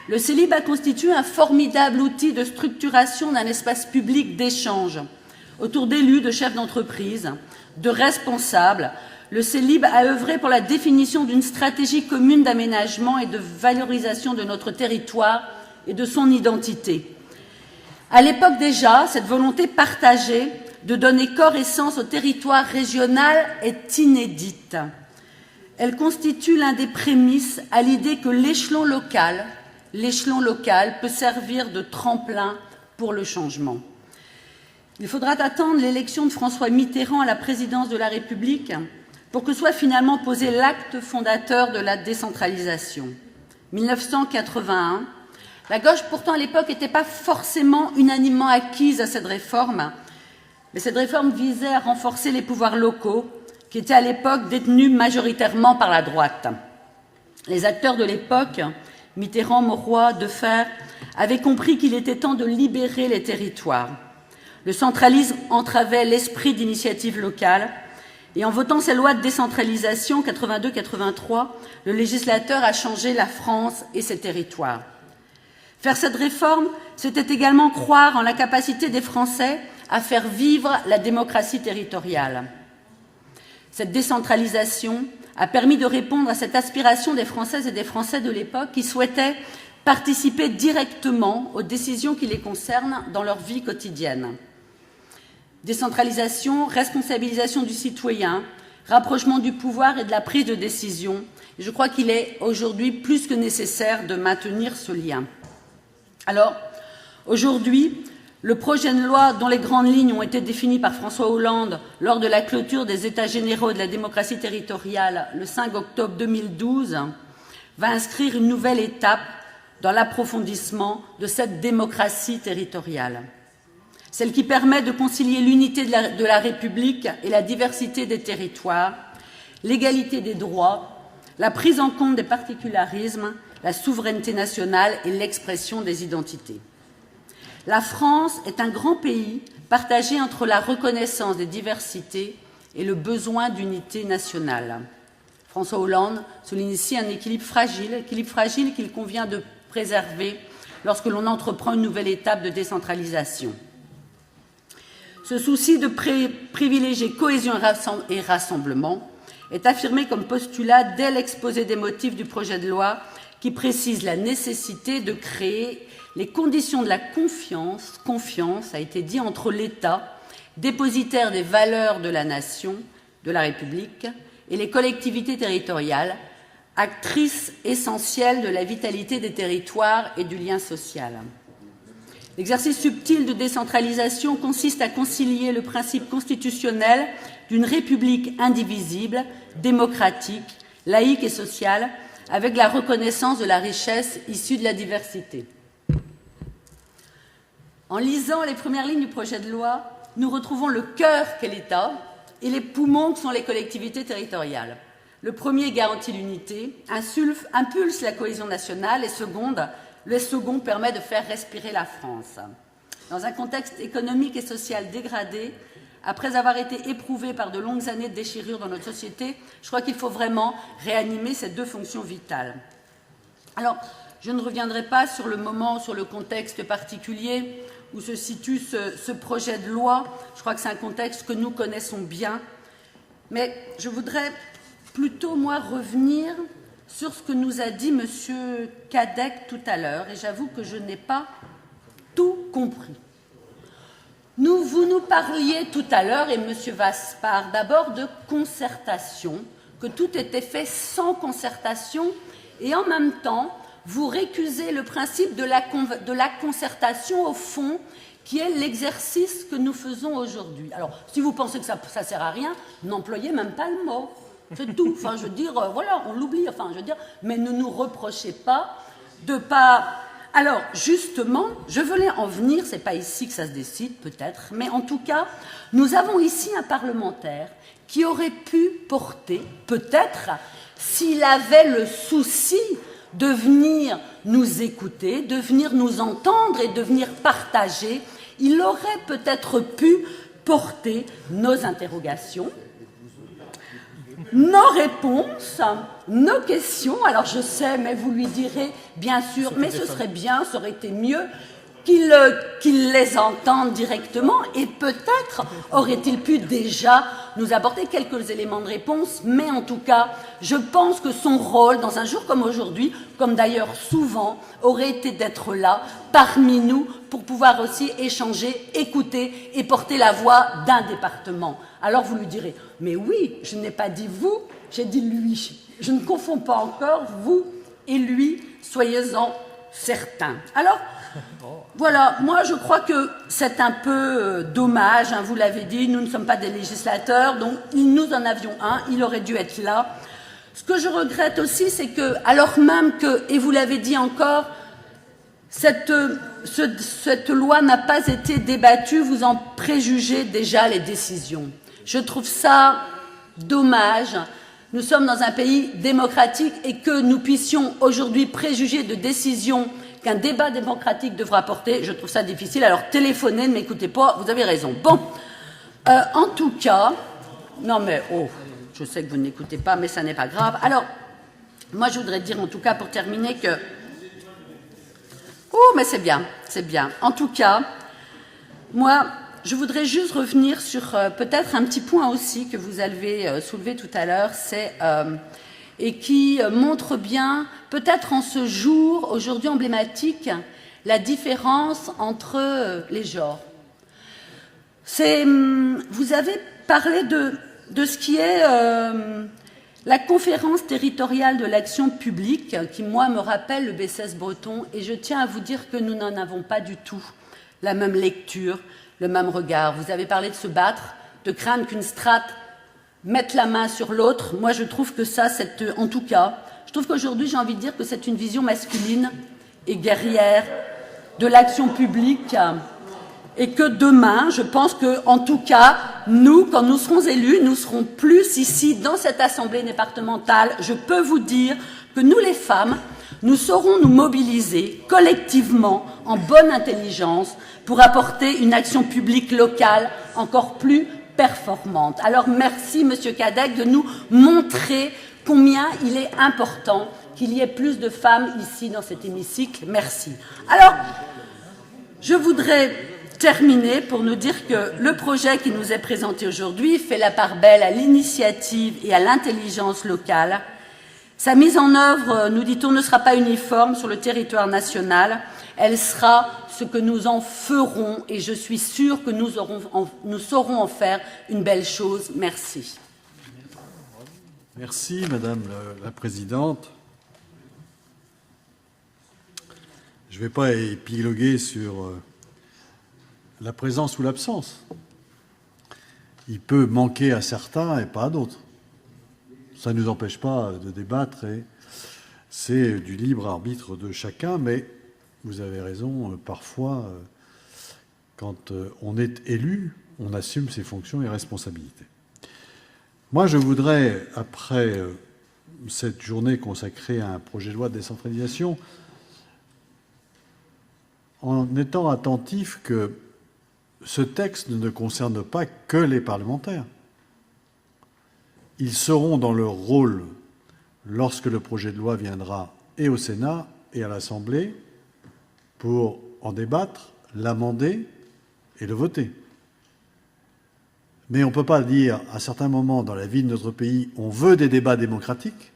Le CELIB a constitué un formidable outil de structuration d'un espace public d'échange autour d'élus, de chefs d'entreprise, de responsables. Le CELIB a œuvré pour la définition d'une stratégie commune d'aménagement et de valorisation de notre territoire et de son identité. À l'époque déjà, cette volonté partagée de donner corps et sens au territoire régional est inédite. Elle constitue l'un des prémices à l'idée que l'échelon local peut servir de tremplin pour le changement. Il faudra attendre l'élection de François Mitterrand à la présidence de la République pour que soit finalement posé l'acte fondateur de la décentralisation. 1981, la gauche pourtant à l'époque n'était pas forcément unanimement acquise à cette réforme, mais cette réforme visait à renforcer les pouvoirs locaux qui étaient à l'époque détenus majoritairement par la droite. Les acteurs de l'époque, Mitterrand, Mauroy, Defferre, avaient compris qu'il était temps de libérer les territoires. Le centralisme entravait l'esprit d'initiative locale et en votant ces lois de décentralisation 82-83, le législateur a changé la France et ses territoires. Faire cette réforme, c'était également croire en la capacité des Français à faire vivre la démocratie territoriale. Cette décentralisation a permis de répondre à cette aspiration des Françaises et des Français de l'époque qui souhaitaient participer directement aux décisions qui les concernent dans leur vie quotidienne. Décentralisation, responsabilisation du citoyen, rapprochement du pouvoir et de la prise de décision. Je crois qu'il est aujourd'hui plus que nécessaire de maintenir ce lien. Alors, aujourd'hui, le projet de loi dont les grandes lignes ont été définies par François Hollande lors de la clôture des États généraux de la démocratie territoriale le 5 octobre 2012 va inscrire une nouvelle étape dans l'approfondissement de cette démocratie territoriale. Celle qui permet de concilier l'unité de la République et la diversité des territoires, l'égalité des droits, la prise en compte des particularismes, la souveraineté nationale et l'expression des identités. La France est un grand pays partagé entre la reconnaissance des diversités et le besoin d'unité nationale. François Hollande souligne ici un équilibre fragile qu'il convient de préserver lorsque l'on entreprend une nouvelle étape de décentralisation. Ce souci de privilégier cohésion et rassemblement est affirmé comme postulat dès l'exposé des motifs du projet de loi qui précise la nécessité de créer les conditions de la confiance, a été dit, entre l'État, dépositaire des valeurs de la nation, de la République, et les collectivités territoriales, actrices essentielles de la vitalité des territoires et du lien social. L'exercice subtil de décentralisation consiste à concilier le principe constitutionnel d'une République indivisible, démocratique, laïque et sociale, avec la reconnaissance de la richesse issue de la diversité. En lisant les premières lignes du projet de loi, nous retrouvons le cœur qu'est l'État et les poumons que sont les collectivités territoriales. Le premier garantit l'unité, impulse la cohésion nationale et le second permet de faire respirer la France. Dans un contexte économique et social dégradé, après avoir été éprouvé par de longues années de déchirure dans notre société, je crois qu'il faut vraiment réanimer ces deux fonctions vitales. Alors, je ne reviendrai pas sur le moment, sur le contexte particulier où se situe ce projet de loi. Je crois que c'est un contexte que nous connaissons bien. Mais je voudrais plutôt, moi, revenir sur ce que nous a dit M. Cadec tout à l'heure, et j'avoue que je n'ai pas tout compris. Vous nous parliez tout à l'heure, et M. Vaspart, d'abord de concertation, que tout était fait sans concertation, et en même temps, vous récusez le principe de la concertation au fond, qui est l'exercice que nous faisons aujourd'hui. Alors, si vous pensez que ça ne sert à rien, n'employez même pas le mot. C'est tout. Enfin, je veux dire, voilà, on l'oublie. Enfin, je veux dire, mais ne nous reprochez pas de pas... Alors, justement, je voulais en venir, c'est pas ici que ça se décide, peut-être, mais en tout cas, nous avons ici un parlementaire qui aurait pu porter, peut-être, s'il avait le souci de venir nous écouter, de venir nous entendre et de venir partager, il aurait peut-être pu porter nos interrogations, nos réponses, nos questions. Alors je sais, mais vous lui direz, bien sûr, mais ce serait bien, ça aurait été mieux qu'il les entende directement, et peut-être aurait-il pu déjà nous apporter quelques éléments de réponse, mais en tout cas, je pense que son rôle, dans un jour comme aujourd'hui, comme d'ailleurs souvent, aurait été d'être là, parmi nous, pour pouvoir aussi échanger, écouter et porter la voix d'un département. Alors vous lui direz, mais oui, je n'ai pas dit vous, j'ai dit lui. Je ne confonds pas encore vous et lui, soyez-en certains. Alors, voilà, moi je crois que c'est un peu dommage, hein, vous l'avez dit, nous ne sommes pas des législateurs, donc nous en avions un, il aurait dû être là. Ce que je regrette aussi, c'est que, alors même que, et vous l'avez dit encore, cette loi n'a pas été débattue, vous en préjugez déjà les décisions. Je trouve ça dommage. Nous sommes dans un pays démocratique et que nous puissions aujourd'hui préjuger de décisions qu'un débat démocratique devra porter, je trouve ça difficile. Alors téléphonez, ne m'écoutez pas, vous avez raison. Bon, en tout cas, non mais, je sais que vous n'écoutez pas, mais ça n'est pas grave. Alors, moi je voudrais dire en tout cas pour terminer que... mais c'est bien, c'est bien. En tout cas, moi, je voudrais juste revenir sur peut-être un petit point aussi que vous avez soulevé tout à l'heure, et qui montre bien, peut-être en ce jour, aujourd'hui emblématique, la différence entre les genres. Vous avez parlé de ce qui est la conférence territoriale de l'action publique, qui, moi, me rappelle le BCS breton, et je tiens à vous dire que nous n'en avons pas du tout la même lecture, le même regard. Vous avez parlé de se battre, de craindre qu'une strate mette la main sur l'autre. Moi, je trouve que ça, en tout cas, je trouve qu'aujourd'hui, j'ai envie de dire que c'est une vision masculine et guerrière de l'action publique, et que demain, je pense que, en tout cas, nous, quand nous serons élus, nous serons plus ici, dans cette assemblée départementale. Je peux vous dire que nous, les femmes, nous saurons nous mobiliser collectivement, en bonne intelligence, pour apporter une action publique locale encore plus performante. Alors merci, Monsieur Cadec, de nous montrer combien il est important qu'il y ait plus de femmes ici dans cet hémicycle. Merci. Alors, je voudrais terminer pour nous dire que le projet qui nous est présenté aujourd'hui fait la part belle à l'initiative et à l'intelligence locale. Sa mise en œuvre, nous dit-on, ne sera pas uniforme sur le territoire national. Elle sera ce que nous en ferons et je suis sûre que nous saurons en faire une belle chose. Merci. Merci, Madame la Présidente. Je ne vais pas épiloguer sur la présence ou l'absence. Il peut manquer à certains et pas à d'autres. Ça ne nous empêche pas de débattre et c'est du libre arbitre de chacun, mais vous avez raison, parfois, quand on est élu, on assume ses fonctions et responsabilités. Moi, je voudrais, après cette journée consacrée à un projet de loi de décentralisation, en étant attentif que ce texte ne concerne pas que les parlementaires. Ils seront dans leur rôle lorsque le projet de loi viendra et au Sénat et à l'Assemblée pour en débattre, l'amender et le voter. Mais on ne peut pas dire, à certains moments dans la vie de notre pays, on veut des débats démocratiques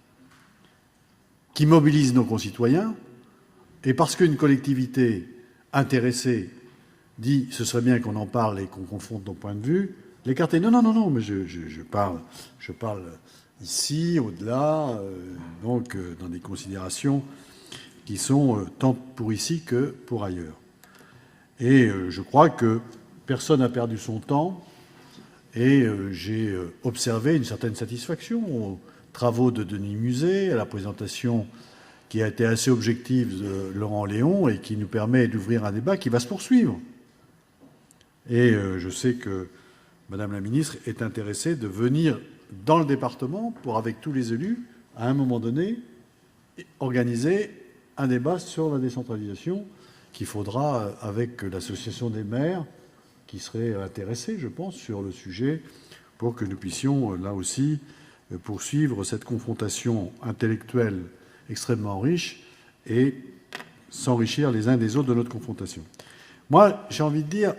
qui mobilisent nos concitoyens, et parce qu'une collectivité intéressée dit « ce serait bien qu'on en parle et qu'on confronte nos points de vue », l'écarter. Non, non, non, non, mais je parle ici, au-delà, donc dans des considérations qui sont tant pour ici que pour ailleurs. Et je crois que personne n'a perdu son temps. Et j'ai observé une certaine satisfaction aux travaux de Denis Muset, à la présentation qui a été assez objective de Laurent Léon et qui nous permet d'ouvrir un débat qui va se poursuivre. Et je sais que Madame la ministre est intéressée de venir dans le département pour, avec tous les élus, à un moment donné, organiser un débat sur la décentralisation qu'il faudra, avec l'association des maires, qui serait intéressé, je pense, sur le sujet, pour que nous puissions, là aussi, poursuivre cette confrontation intellectuelle extrêmement riche et s'enrichir les uns des autres de notre confrontation. Moi, j'ai envie de dire,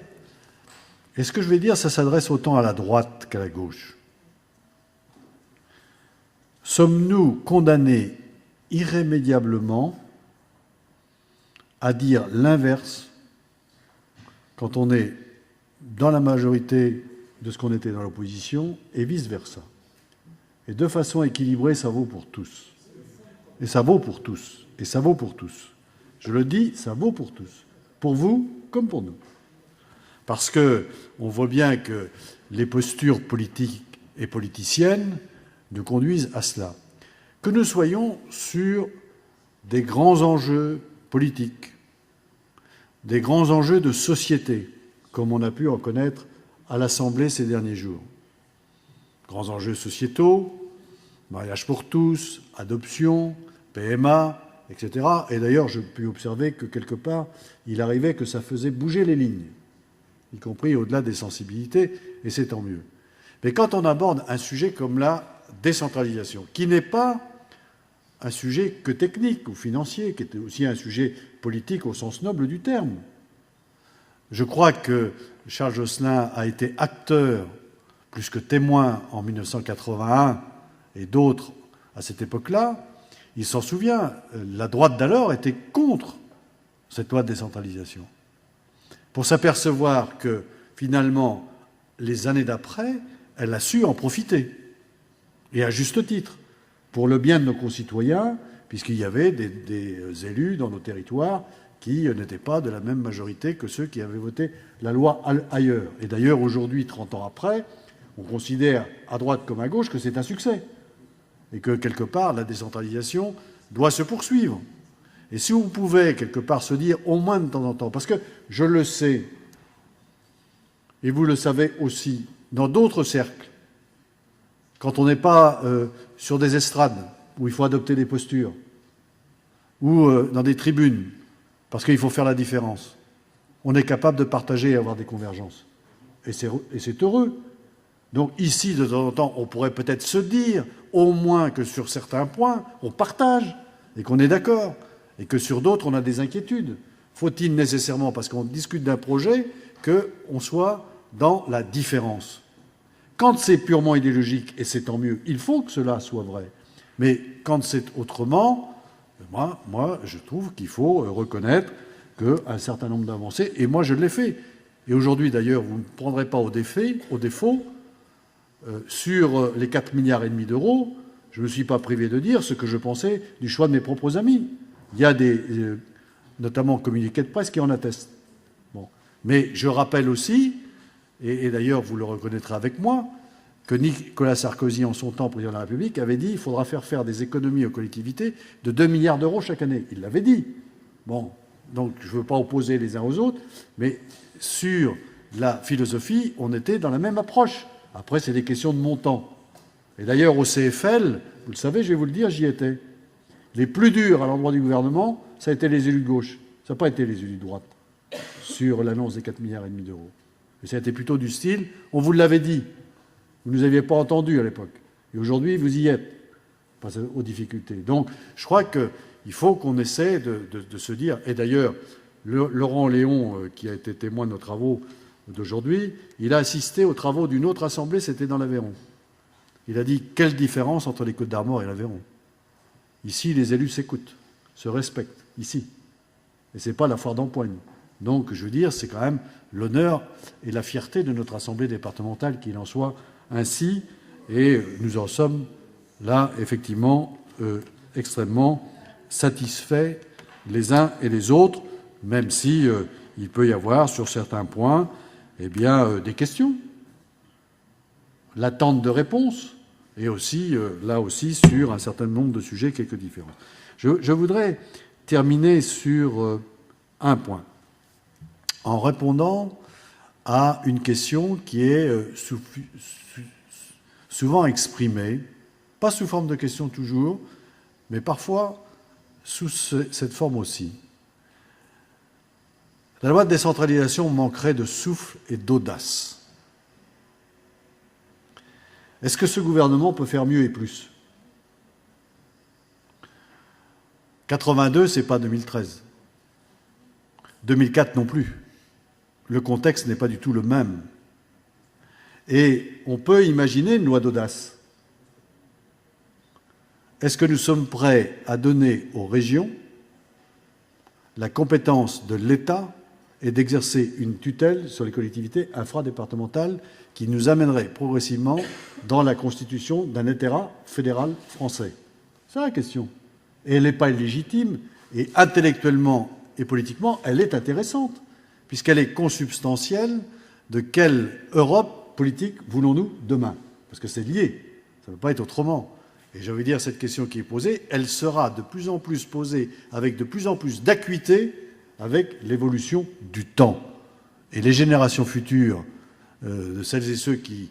et ce que je vais dire, ça s'adresse autant à la droite qu'à la gauche. Sommes-nous condamnés irrémédiablement à dire l'inverse quand on est dans la majorité de ce qu'on était dans l'opposition, et vice-versa. Et de façon équilibrée, ça vaut pour tous. Et ça vaut pour tous. Et ça vaut pour tous. Je le dis, ça vaut pour tous. Pour vous comme pour nous. Parce que on voit bien que les postures politiques et politiciennes nous conduisent à cela. Que nous soyons sur des grands enjeux politiques, des grands enjeux de société, comme on a pu en connaître à l'Assemblée ces derniers jours. Grands enjeux sociétaux, mariage pour tous, adoption, PMA, etc. Et d'ailleurs, je peux observer que quelque part, il arrivait que ça faisait bouger les lignes, y compris au-delà des sensibilités, et c'est tant mieux. Mais quand on aborde un sujet comme la décentralisation, qui n'est pas un sujet que technique ou financier, qui était aussi un sujet politique au sens noble du terme, je crois que Charles Josselin a été acteur, plus que témoin, en 1981, et d'autres à cette époque-là. Il s'en souvient, la droite d'alors était contre cette loi de décentralisation. Pour s'apercevoir que, finalement, les années d'après, elle a su en profiter, et à juste titre, pour le bien de nos concitoyens, puisqu'il y avait des élus dans nos territoires qui n'étaient pas de la même majorité que ceux qui avaient voté la loi ailleurs. Et d'ailleurs, aujourd'hui, 30 ans après, on considère, à droite comme à gauche, que c'est un succès. Et que, quelque part, la décentralisation doit se poursuivre. Et si on pouvait, quelque part, se dire, au moins de temps en temps, parce que je le sais, et vous le savez aussi, dans d'autres cercles, quand on n'est pas sur des estrades, où il faut adopter des postures, ou dans des tribunes, parce qu'il faut faire la différence. On est capable de partager et avoir des convergences. Et c'est heureux. Donc ici, de temps en temps, on pourrait peut-être se dire, au moins que sur certains points, on partage et qu'on est d'accord, et que sur d'autres, on a des inquiétudes. Faut-il nécessairement, parce qu'on discute d'un projet, qu'on soit dans la différence? Quand c'est purement idéologique, et c'est tant mieux, il faut que cela soit vrai. Mais quand c'est autrement, moi, je trouve qu'il faut reconnaître qu'un certain nombre d'avancées, et moi je l'ai fait. Et aujourd'hui, d'ailleurs, vous ne prendrez pas au défaut, sur les 4,5 milliards d'euros, je ne me suis pas privé de dire ce que je pensais du choix de mes propres amis. Il y a notamment communiqués de presse qui en attestent. Bon. Mais je rappelle aussi, et d'ailleurs vous le reconnaîtrez avec moi, que Nicolas Sarkozy, en son temps président de la République, avait dit qu'il faudra faire des économies aux collectivités de 2 milliards d'euros chaque année. Il l'avait dit. Bon, donc je ne veux pas opposer les uns aux autres, mais sur la philosophie, on était dans la même approche. Après, c'est des questions de montant. Et d'ailleurs, au CFL, vous le savez, je vais vous le dire, j'y étais. Les plus durs à l'endroit du gouvernement, ça a été les élus de gauche. Ça n'a pas été les élus de droite sur l'annonce des 4,5 milliards d'euros. Et ça a été plutôt du style, on vous l'avait dit. Vous ne nous aviez pas entendu à l'époque. Et aujourd'hui, vous y êtes, face aux difficultés. Donc, je crois qu'il faut qu'on essaie de se dire... Et d'ailleurs, Laurent Léon, qui a été témoin de nos travaux d'aujourd'hui, il a assisté aux travaux d'une autre assemblée, c'était dans l'Aveyron. Il a dit, quelle différence entre les Côtes-d'Armor et l'Aveyron. Ici, les élus s'écoutent, se respectent, ici. Et ce n'est pas la foire d'empoigne. Donc, je veux dire, c'est quand même l'honneur et la fierté de notre assemblée départementale qu'il en soit ainsi. Et nous en sommes là, effectivement, extrêmement satisfaits les uns et les autres, même si il peut y avoir, sur certains points, eh bien, des questions. L'attente de réponses, et aussi, là aussi, sur un certain nombre de sujets, quelques différences. Je voudrais terminer sur un point, en répondant à une question qui est souvent exprimée, pas sous forme de question toujours, mais parfois sous cette forme aussi. La loi de décentralisation manquerait de souffle et d'audace. Est-ce que ce gouvernement peut faire mieux et plus ? 82, ce n'est pas 2013. 2004 non plus. Le contexte n'est pas du tout le même. Et on peut imaginer une loi d'audace. Est-ce que nous sommes prêts à donner aux régions la compétence de l'État et d'exercer une tutelle sur les collectivités infradépartementales qui nous amènerait progressivement dans la constitution d'un État fédéral français? C'est la question. Et elle n'est pas illégitime, et intellectuellement et politiquement, elle est intéressante, puisqu'elle est consubstantielle de quelle Europe politique voulons-nous demain? Parce que c'est lié, ça ne peut pas être autrement. Et j'ai envie de dire, cette question qui est posée, elle sera de plus en plus posée avec de plus en plus d'acuité avec l'évolution du temps. Et les générations futures, de celles et ceux qui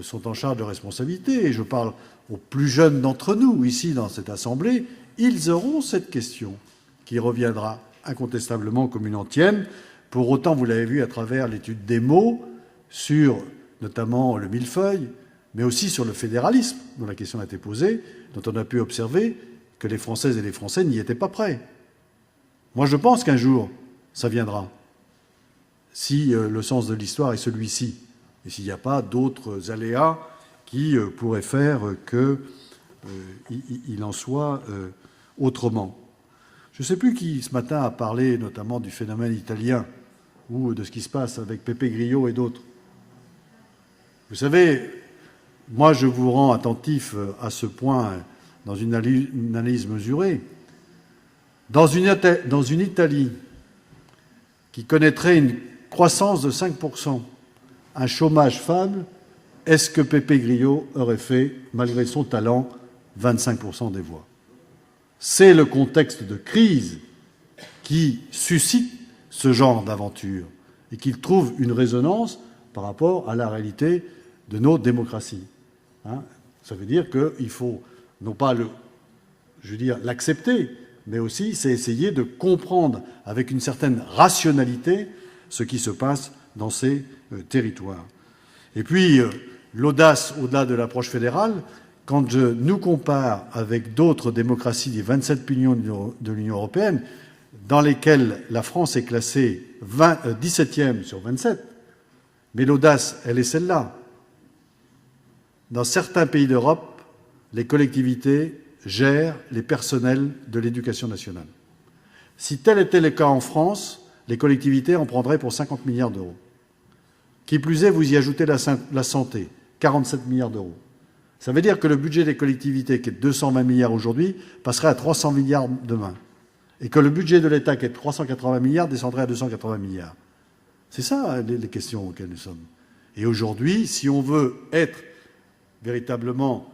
sont en charge de responsabilité, et je parle aux plus jeunes d'entre nous, ici dans cette Assemblée, ils auront cette question qui reviendra incontestablement comme une antienne. Pour autant, vous l'avez vu à travers l'étude des mots, sur notamment le millefeuille, mais aussi sur le fédéralisme, dont la question a été posée, dont on a pu observer que les Françaises et les Français n'y étaient pas prêts. Moi, je pense qu'un jour, ça viendra, si le sens de l'histoire est celui-ci, et s'il n'y a pas d'autres aléas qui pourraient faire qu'il en soit autrement. Je ne sais plus qui, ce matin, a parlé notamment du phénomène italien ou de ce qui se passe avec Pepe Grillo et d'autres. Vous savez, moi, je vous rends attentif à ce point dans une analyse mesurée. Dans une Italie qui connaîtrait une croissance de 5%, un chômage faible, est-ce que Pepe Grillo aurait fait, malgré son talent, 25% des voix? C'est le contexte de crise qui suscite ce genre d'aventure et qui trouve une résonance par rapport à la réalité de nos démocraties. Ça veut dire qu'il faut non pas l'accepter, mais aussi c'est essayer de comprendre avec une certaine rationalité ce qui se passe dans ces territoires. Et puis, l'audace au-delà de l'approche fédérale. Quand je nous compare avec d'autres démocraties des 27 pays de l'Union européenne, dans lesquelles la France est classée 17e sur 27, mais l'audace, elle est celle-là. Dans certains pays d'Europe, les collectivités gèrent les personnels de l'éducation nationale. Si tel était le cas en France, les collectivités en prendraient pour 50 milliards d'euros. Qui plus est, vous y ajoutez la santé, 47 milliards d'euros. Ça veut dire que le budget des collectivités, qui est de 220 milliards aujourd'hui, passerait à 300 milliards demain. Et que le budget de l'État, qui est de 380 milliards, descendrait à 280 milliards. C'est ça les questions auxquelles nous sommes. Et aujourd'hui, si on veut être véritablement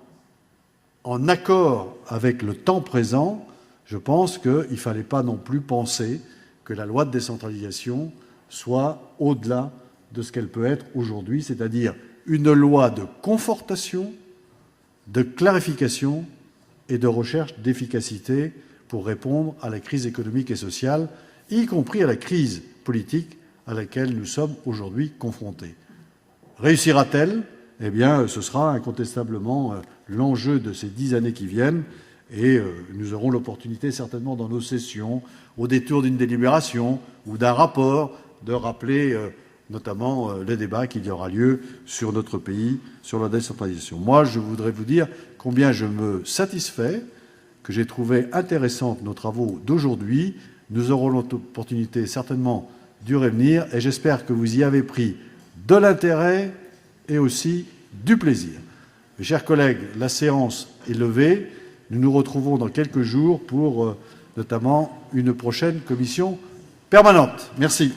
en accord avec le temps présent, je pense qu'il ne fallait pas non plus penser que la loi de décentralisation soit au-delà de ce qu'elle peut être aujourd'hui, c'est-à-dire une loi de confortation, de clarification et de recherche d'efficacité pour répondre à la crise économique et sociale, y compris à la crise politique à laquelle nous sommes aujourd'hui confrontés. Réussira-t-elle ? Eh bien, ce sera incontestablement l'enjeu de ces 10 années qui viennent, et nous aurons l'opportunité certainement dans nos sessions, au détour d'une délibération ou d'un rapport, de rappeler notamment le débat qu'il y aura lieu sur notre pays, sur la décentralisation. Moi, je voudrais vous dire combien je me satisfais, que j'ai trouvé intéressantes nos travaux d'aujourd'hui. Nous aurons l'opportunité certainement d'y revenir, et j'espère que vous y avez pris de l'intérêt et aussi du plaisir. Mes chers collègues, la séance est levée. Nous nous retrouvons dans quelques jours pour notamment une prochaine commission permanente. Merci.